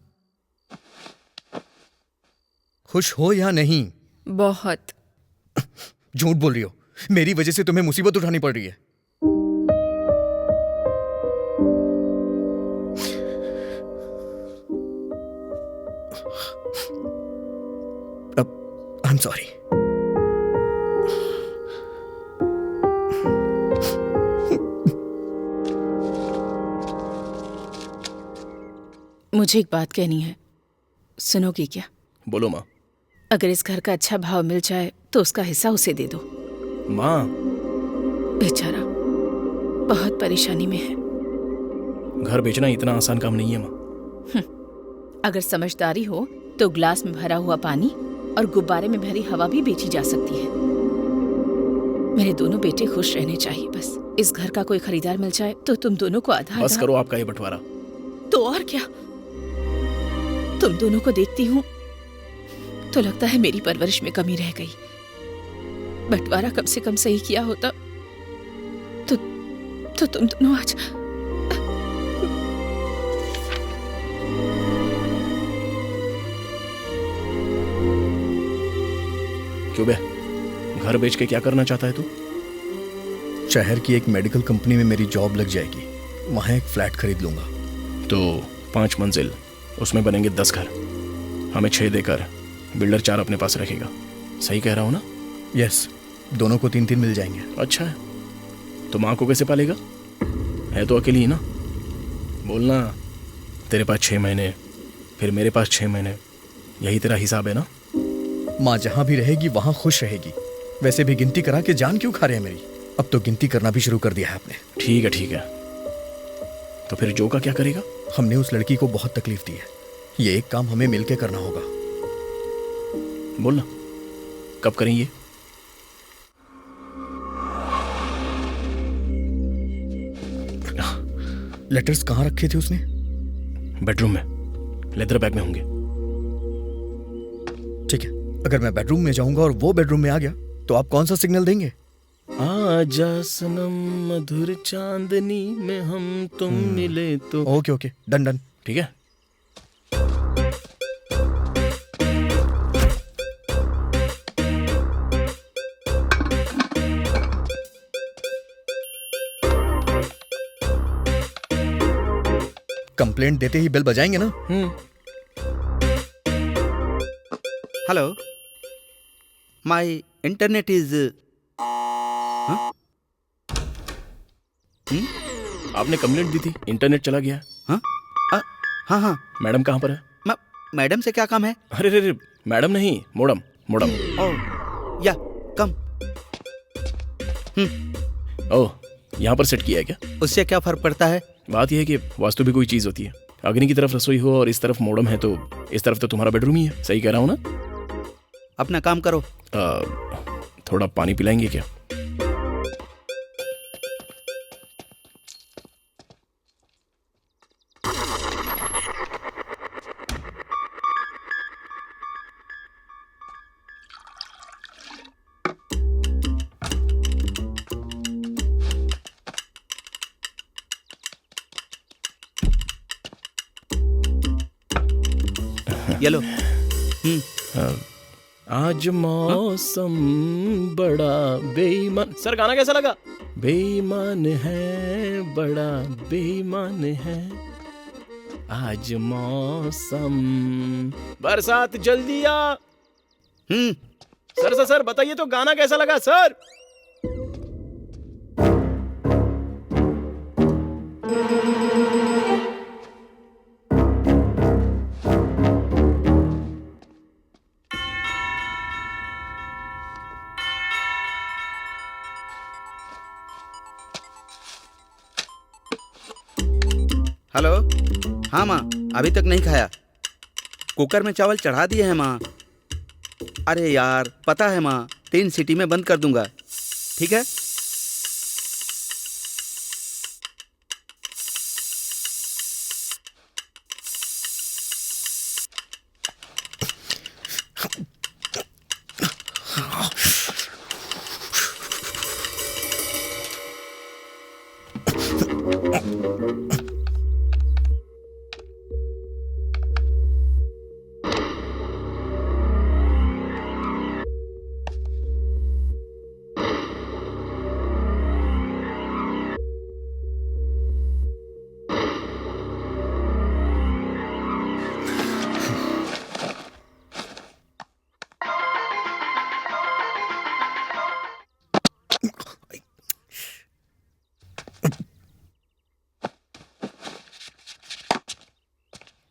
खुश हो या नहीं? बहुत। झूठ बोल रही हो। मेरी वजह से तुम्हें मुसीबत उठानी पड़ रही है। आई एम सॉरी। मुझे एक बात कहनी है, सुनोगी क्या? बोलो माँ। अगर इस घर का अच्छा भाव मिल जाए तो उसका हिस्सा उसे दे दो। माँ, बेचारा बहुत परेशानी में है। घर बेचना इतना आसान काम नहीं है माँ। अगर समझदारी हो तो ग्लास में भरा हुआ पानी और गुब्बारे में भरी हवा भी बेची जा सकती है। मेरे दोनों बेटे खुश रहने चाहिए। बस इस घर का कोई खरीदार मिल जाए तो तुम दोनों को आधा बस करो आपका ये बंटवारा। तो और क्या, तुम दोनों को देखती हूँ तो लगता है मेरी परवरिश में कमी रह गई। बंटवारा कम से कम सही किया होता तो तुम दोनों आज। क्यों बे, घर बेच के क्या करना चाहता है तू? शहर की एक मेडिकल कंपनी में मेरी जॉब लग जाएगी, वहां एक फ्लैट खरीद लूंगा। तो 5 मंजिल, उसमें बनेंगे 10 घर। हमें 6 देकर बिल्डर 4 अपने पास रखेगा। सही कह रहा हूं ना? यस, दोनों को 3-3 मिल जाएंगे। अच्छा है। तो माँ को कैसे पालेगा? है तो अकेली ही ना। बोलना, तेरे पास 6 महीने, फिर मेरे पास 6 महीने, यही तेरा हिसाब है ना? माँ जहां भी रहेगी वहां खुश रहेगी। वैसे भी गिनती करा के जान क्यों खा रहे हैं मेरी? अब तो गिनती करना भी शुरू कर दिया है आपने। ठीक है ठीक है, तो फिर जो का क्या करेगा? हमने उस लड़की को बहुत तकलीफ दी है, ये एक काम हमें मिलकर करना होगा। बोलना, कब करें ये? लेटर्स कहाँ रखे थे उसने? बेडरूम में, लेदर बैग में होंगे। ठीक है, अगर मैं बेडरूम में जाऊंगा और वो बेडरूम में आ गया तो आप कौन सा सिग्नल देंगे? आजा सनम मधुर चांदनी में हम तुम मिले तो। Okay okay, done done. ठीक है। कंप्लेंट देते ही बेल बजाएंगे ना? हेलो, माय इंटरनेट इज आपने कंप्लेंट दी थी, इंटरनेट चला गया। हाँ हाँ। मैडम कहाँ पर है? मैडम से क्या काम है? अरे रे, मैडम नहीं, मोडम मोडम। या कम। ओह, यहाँ पर सेट किया है क्या? उससे क्या फर्क पड़ता है? बात यह है कि वास्तु भी कोई चीज होती है। अग्नि की तरफ रसोई हो और इस तरफ मोडम है तो इस तरफ तो तुम्हारा बेडरूम ही है। सही कह रहा हूँ ना? अपना काम करो। थोड़ा पानी पिलाएंगे क्या? ये लो। आज मौसम बड़ा बेईमान। सर गाना कैसा लगा? बेईमान है, बड़ा बेईमान है, आज मौसम बरसात जल्दी आ। सर बताइए तो गाना कैसा लगा सर? हेलो। हाँ माँ, अभी तक नहीं खाया। कुकर में चावल चढ़ा दिए हैं माँ। अरे यार, पता है माँ, 3 सीटी में बंद कर दूंगा। ठीक है?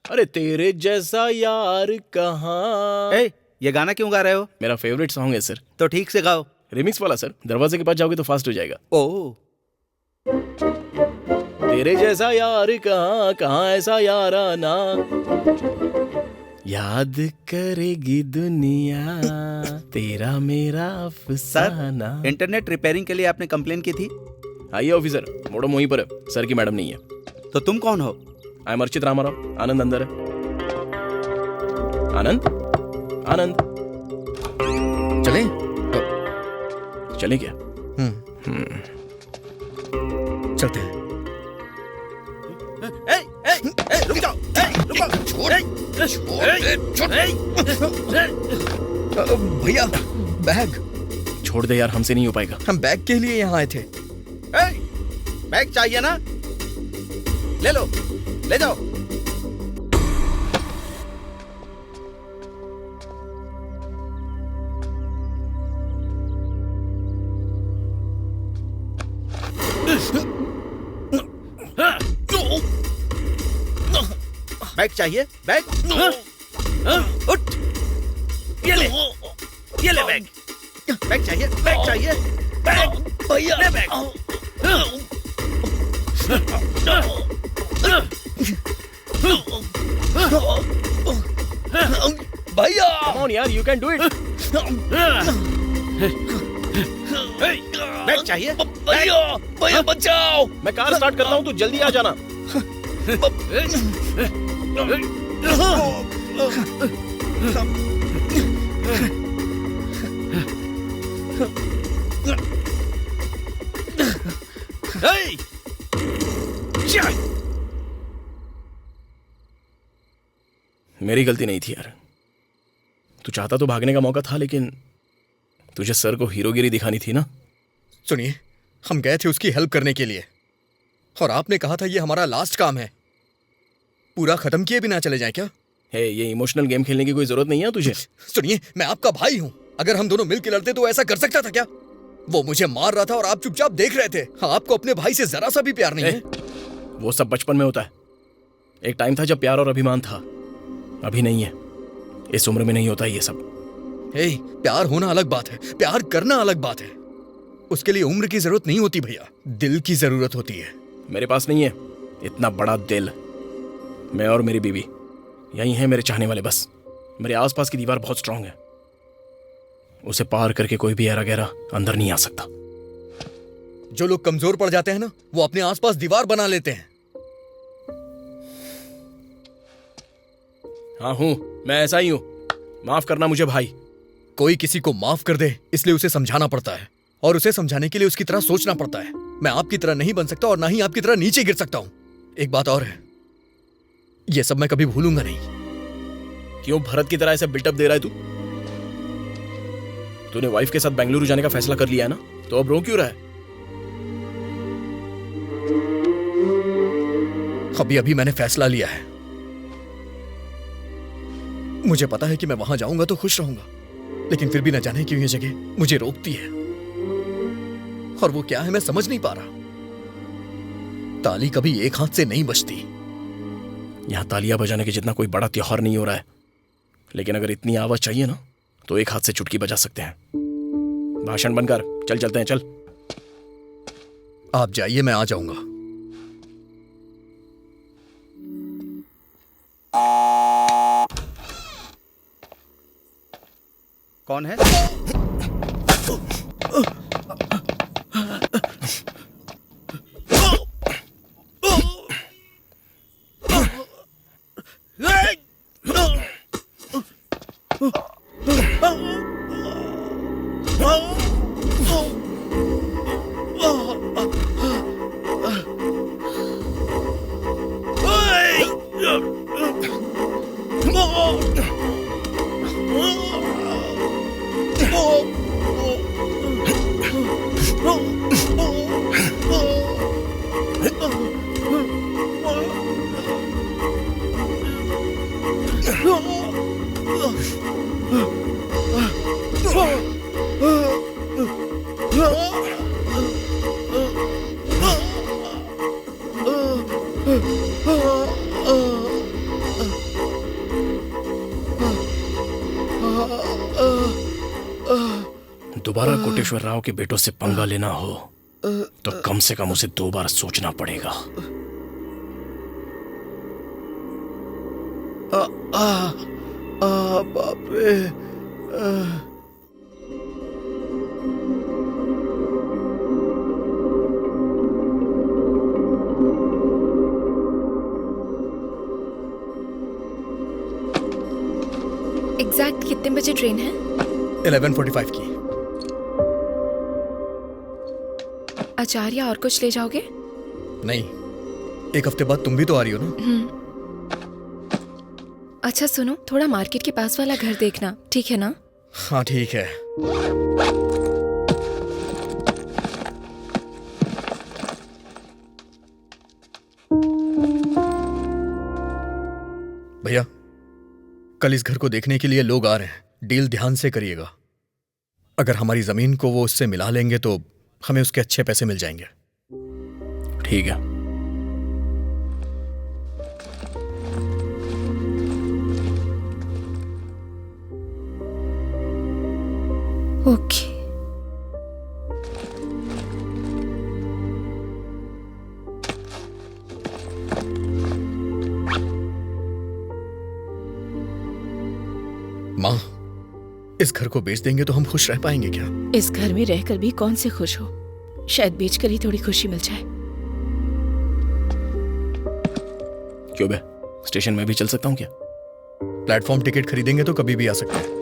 अरे तेरे जैसा यार कहाँ। ये गाना क्यों गा रहे हो? मेरा फेवरेट सॉन्ग है सर। तो ठीक से गाओ। रिमिक्स वाला सर। दरवाजे के पास जाओगे तो फास्ट हो जाएगा। ओह। तेरे जैसा यार कहाँ, कहाँ ऐसा याराना, याद करेगी दुनिया तेरा मेरा अफसाना। सर, इंटरनेट रिपेयरिंग के लिए आपने कंप्लेन की थी। आइए ऑफिसर, मोडम वहीं पर है, सर की मैडम नहीं है। तो तुम कौन हो? I am Archit Ramarao. आनंद अंदर है। आनंद, आनंद चलें? चले क्या? चलते हैं। रुक जाओ। भैया, बैग। छोड़ दे यार, हमसे नहीं हो पाएगा। हम बैग के लिए यहाँ आए थे। बैग चाहिए ना? ले लो, ले जाओ। बैग चाहिए? बैग? उठ, ये ले बैग। बैग चाहिए? बैग चाहिए? बैग भैया, ले बैग। भैया, Come on यार, you can do it। Bag चाहिए? भैया, भैया बचाओ। मैं कार स्टार्ट करता हूँ, तू जल्दी आ जाना। मेरी गलती नहीं थी यार। तू चाहता तो भागने का मौका था, लेकिन तुझे सर को हीरोगिरी दिखानी थी ना। सुनिए, हम गए थे उसकी हेल्प करने के लिए और आपने कहा था ये हमारा लास्ट काम है। पूरा खत्म किए बिना चले जाएं क्या? हे, ये इमोशनल गेम खेलने की कोई जरूरत नहीं है तुझे। सुनिए, मैं आपका भाई हूं। अगर हम दोनों मिलकर लड़ते तो ऐसा कर सकता था क्या? वो मुझे मार रहा था और आप चुपचाप देख रहे थे। हाँ, आपको अपने भाई से जरा सा भी प्यार नहीं है। वो सब बचपन में होता है। एक टाइम था जब प्यार और अभिमान था, अभी नहीं है। इस उम्र में नहीं होता ये सब। प्यार होना अलग बात है, प्यार करना अलग बात है। उसके लिए उम्र की जरूरत नहीं होती भैया, दिल की जरूरत होती है। मेरे पास नहीं है इतना बड़ा दिल। मैं और मेरी बीवी यही हैं मेरे चाहने वाले। बस मेरे आसपास की दीवार बहुत स्ट्रांग है, उसे पार करके कोई भी ऐरा गहरा अंदर नहीं आ सकता। जो लोग कमजोर पड़ जाते हैं ना, वो अपने आसपास दीवार बना लेते हैं। हाँ हूं, मैं ऐसा ही हूं। माफ करना मुझे भाई। कोई किसी को माफ कर दे इसलिए उसे समझाना पड़ता है, और उसे समझाने के लिए उसकी तरह सोचना पड़ता है। मैं आपकी तरह नहीं बन सकता और ना ही आपकी तरह नीचे गिर सकता हूं। एक बात और है, यह सब मैं कभी भूलूंगा नहीं। क्यों भरत की तरह ऐसे बिल्टअप दे रहा है तू? तूने वाइफ के साथ बेंगलुरु जाने का फैसला कर लिया है ना, तो अब रो क्यों रहा है? अभी अभी मैंने फैसला लिया है। मुझे पता है कि मैं वहां जाऊंगा तो खुश रहूंगा, लेकिन फिर भी न जाने क्यों ये जगह मुझे रोकती है। और वो क्या है मैं समझ नहीं पा रहा। ताली कभी एक हाथ से नहीं बजती। यहां तालियां बजाने के जितना कोई बड़ा त्योहार नहीं हो रहा है, लेकिन अगर इतनी आवाज चाहिए ना तो एक हाथ से चुटकी बजा सकते हैं। भाषण बनकर चल चलते हैं, चल। आप जाइए, मैं आ जाऊंगा। कौन है? दोबारा कोटेश्वर राव के बेटों से पंगा लेना हो तो कम से कम उसे 2 बार सोचना पड़ेगा। बाप रे। एग्जैक्ट कितने बजे ट्रेन है? 11:45 की। अचार या और कुछ ले जाओगे? नहीं, एक हफ्ते बाद तुम भी तो आ रही हो ना। अच्छा सुनो, थोड़ा मार्केट के पास वाला घर देखना, ठीक है ना? हाँ ठीक है। भैया, कल इस घर को देखने के लिए लोग आ रहे हैं। डील ध्यान से करिएगा। अगर हमारी जमीन को वो उससे मिला लेंगे तो हमें उसके अच्छे पैसे मिल जाएंगे। ठीक है। ओके। माँ, इस घर को बेच देंगे तो हम खुश रह पाएंगे क्या? इस घर में रहकर भी कौन से खुश हो? शायद बेचकर ही थोड़ी खुशी मिल जाए। क्यों बे, स्टेशन में भी चल सकता हूँ क्या? प्लेटफॉर्म टिकट खरीदेंगे तो कभी भी आ सकते हैं।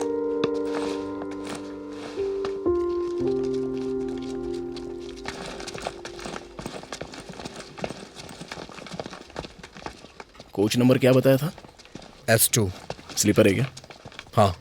कोच नंबर क्या बताया था? S2। स्लीपर है क्या? हाँ।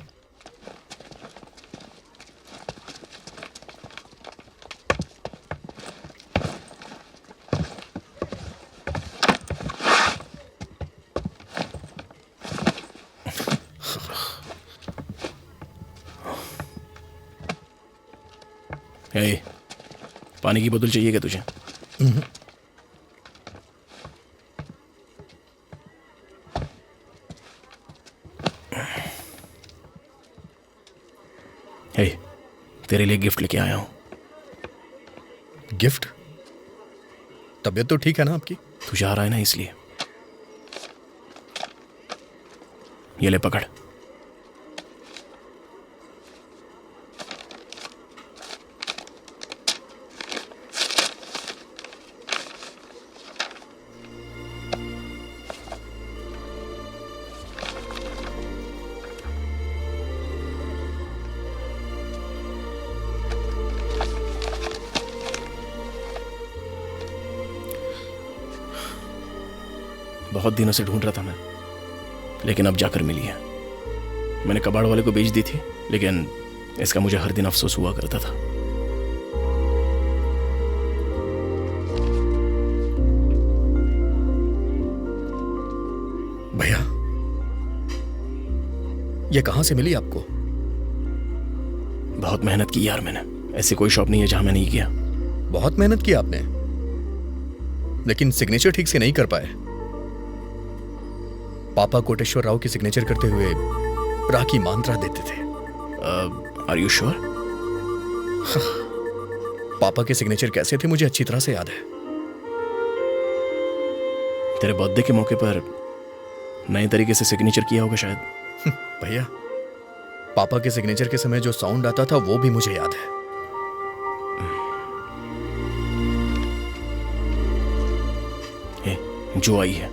हे, पानी की बोतल चाहिए क्या तुझे? हे, तेरे लिए गिफ्ट लेके आया हूं। गिफ्ट? तबीयत तो ठीक है ना आपकी? तू जा रहा है ना, इसलिए। ये ले पकड़। बहुत दिनों से ढूंढ रहा था मैं, लेकिन अब जाकर मिली है। मैंने कबाड़ वाले को बेच दी थी, लेकिन इसका मुझे हर दिन अफसोस हुआ करता था। भैया, ये कहां से मिली आपको? बहुत मेहनत की यार मैंने, ऐसी कोई शॉप नहीं है जहां मैं नहीं किया। बहुत मेहनत की आपने, लेकिन सिग्नेचर ठीक से नहीं कर पाए। पापा कोटेश्वर राव की सिग्नेचर करते हुए राखी मंत्रा देते थे। Are you sure? पापा के सिग्नेचर कैसे थे मुझे अच्छी तरह से याद है। तेरे बर्थडे के मौके पर नए तरीके से सिग्नेचर किया होगा शायद। भैया, पापा के सिग्नेचर के समय जो साउंड आता था वो भी मुझे याद है। जो आई है।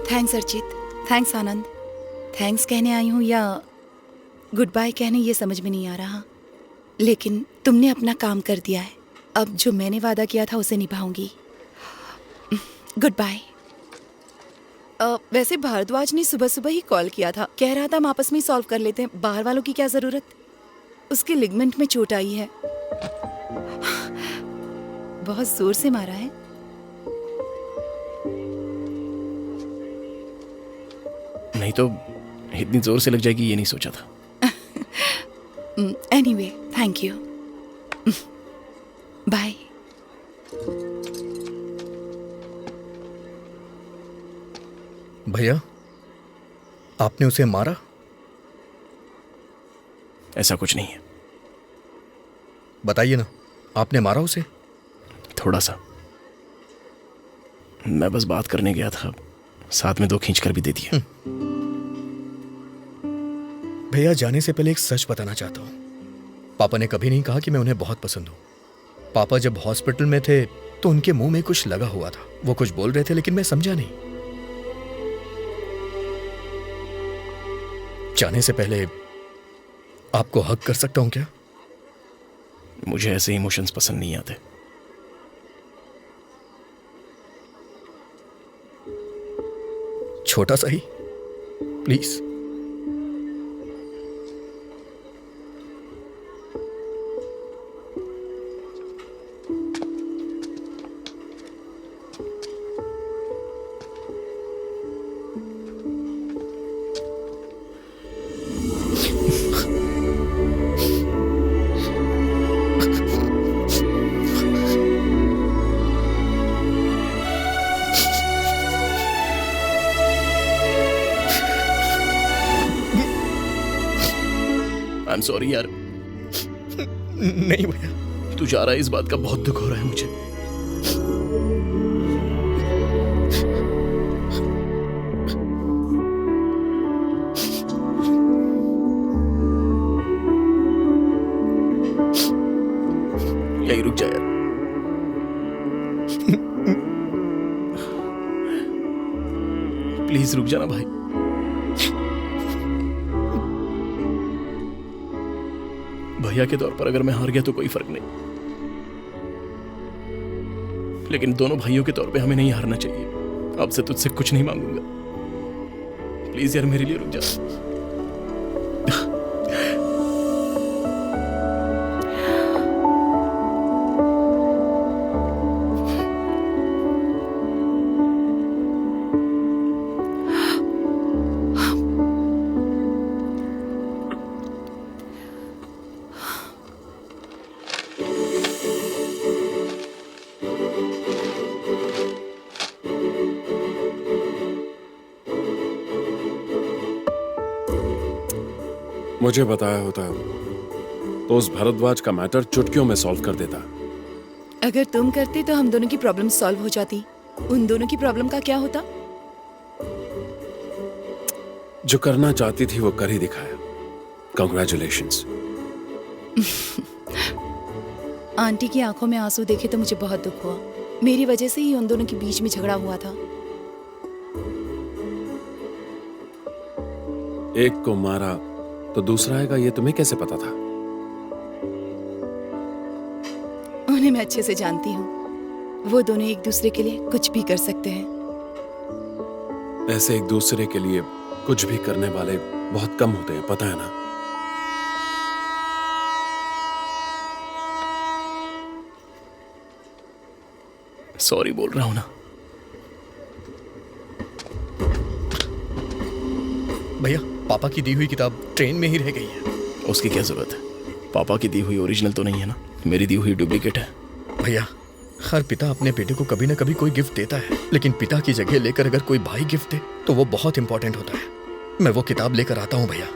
थैंक्स अर्चित, थैंक्स आनंद। थैंक्स कहने आई हूँ या गुड बाय कहने, ये समझ में नहीं आ रहा, लेकिन तुमने अपना काम कर दिया है। अब जो मैंने वादा किया था उसे निभाऊंगी। Good bye. वैसे भारद्वाज ने सुबह सुबह ही कॉल किया था, कह रहा था हम आपस में ही सॉल्व कर लेते हैं, बाहर वालों की क्या जरूरत। उसके लिगमेंट में चोट आई है, बहुत जोर से मारा है। नहीं तो इतनी जोर से लग जाएगी ये नहीं सोचा था। Anyway, thank you. बाय। भैया, आपने उसे मारा? ऐसा कुछ नहीं है। बताइए ना, आपने मारा उसे? थोड़ा सा। मैं बस बात करने गया था, साथ में 2 खींच कर भी दे दिया। भैया, जाने से पहले एक सच बताना चाहता हूं। पापा ने कभी नहीं कहा कि मैं उन्हें बहुत पसंद हूं। पापा जब हॉस्पिटल में थे तो उनके मुंह में कुछ लगा हुआ था, वो कुछ बोल रहे थे लेकिन मैं समझा नहीं। जाने से पहले आपको हक कर सकता हूं क्या? मुझे ऐसे इमोशंस पसंद नहीं आते। छोटा सा ही, प्लीज। आई एम सॉरी यार। नहीं भैया, तू जा रहा है इस बात का बहुत दुख हो रहा है मुझे। यही रुक जा यार। प्लीज रुक जाना भाई। भैया के तौर पर अगर मैं हार गया तो कोई फर्क नहीं, लेकिन दोनों भाइयों के तौर पे हमें नहीं हारना चाहिए। आपसे तुझसे कुछ नहीं मांगूंगा, प्लीज यार मेरे लिए रुक जा। मुझे बताया होता तो उस भारद्वाज का मैटर चुटकियों में सॉल्व कर देता। अगर तुम करते तो हम दोनों की प्रॉब्लम सॉल्व हो जाती। उन दोनों की प्रॉब्लम का क्या होता? जो करना चाहती थी वो कर ही दिखाया। कांग्रेचुलेशंस। आंटी की आंखों में आंसू देखे तो मुझे बहुत दुख हुआ। मेरी वजह से ही उन दोनों के बीच में झगड़ा हुआ था। एक को मारा तो दूसरा आएगा, ये तुम्हें कैसे पता था? उन्हें मैं अच्छे से जानती हूँ। वो दोनों एक दूसरे के लिए कुछ भी कर सकते हैं। ऐसे एक दूसरे के लिए कुछ भी करने वाले बहुत कम होते हैं, पता है ना? सॉरी बोल रहा हूं ना। भैया, पापा की दी हुई किताब ट्रेन में ही रह गई है। उसकी क्या जरूरत है? पापा की दी हुई ओरिजिनल तो नहीं है ना, मेरी दी हुई डुप्लीकेट है। भैया, हर पिता अपने बेटे को कभी ना कभी कोई गिफ्ट देता है, लेकिन पिता की जगह लेकर अगर कोई भाई गिफ्ट दे तो वो बहुत इंपॉर्टेंट होता है। मैं वो किताब लेकर आता हूँ भैया।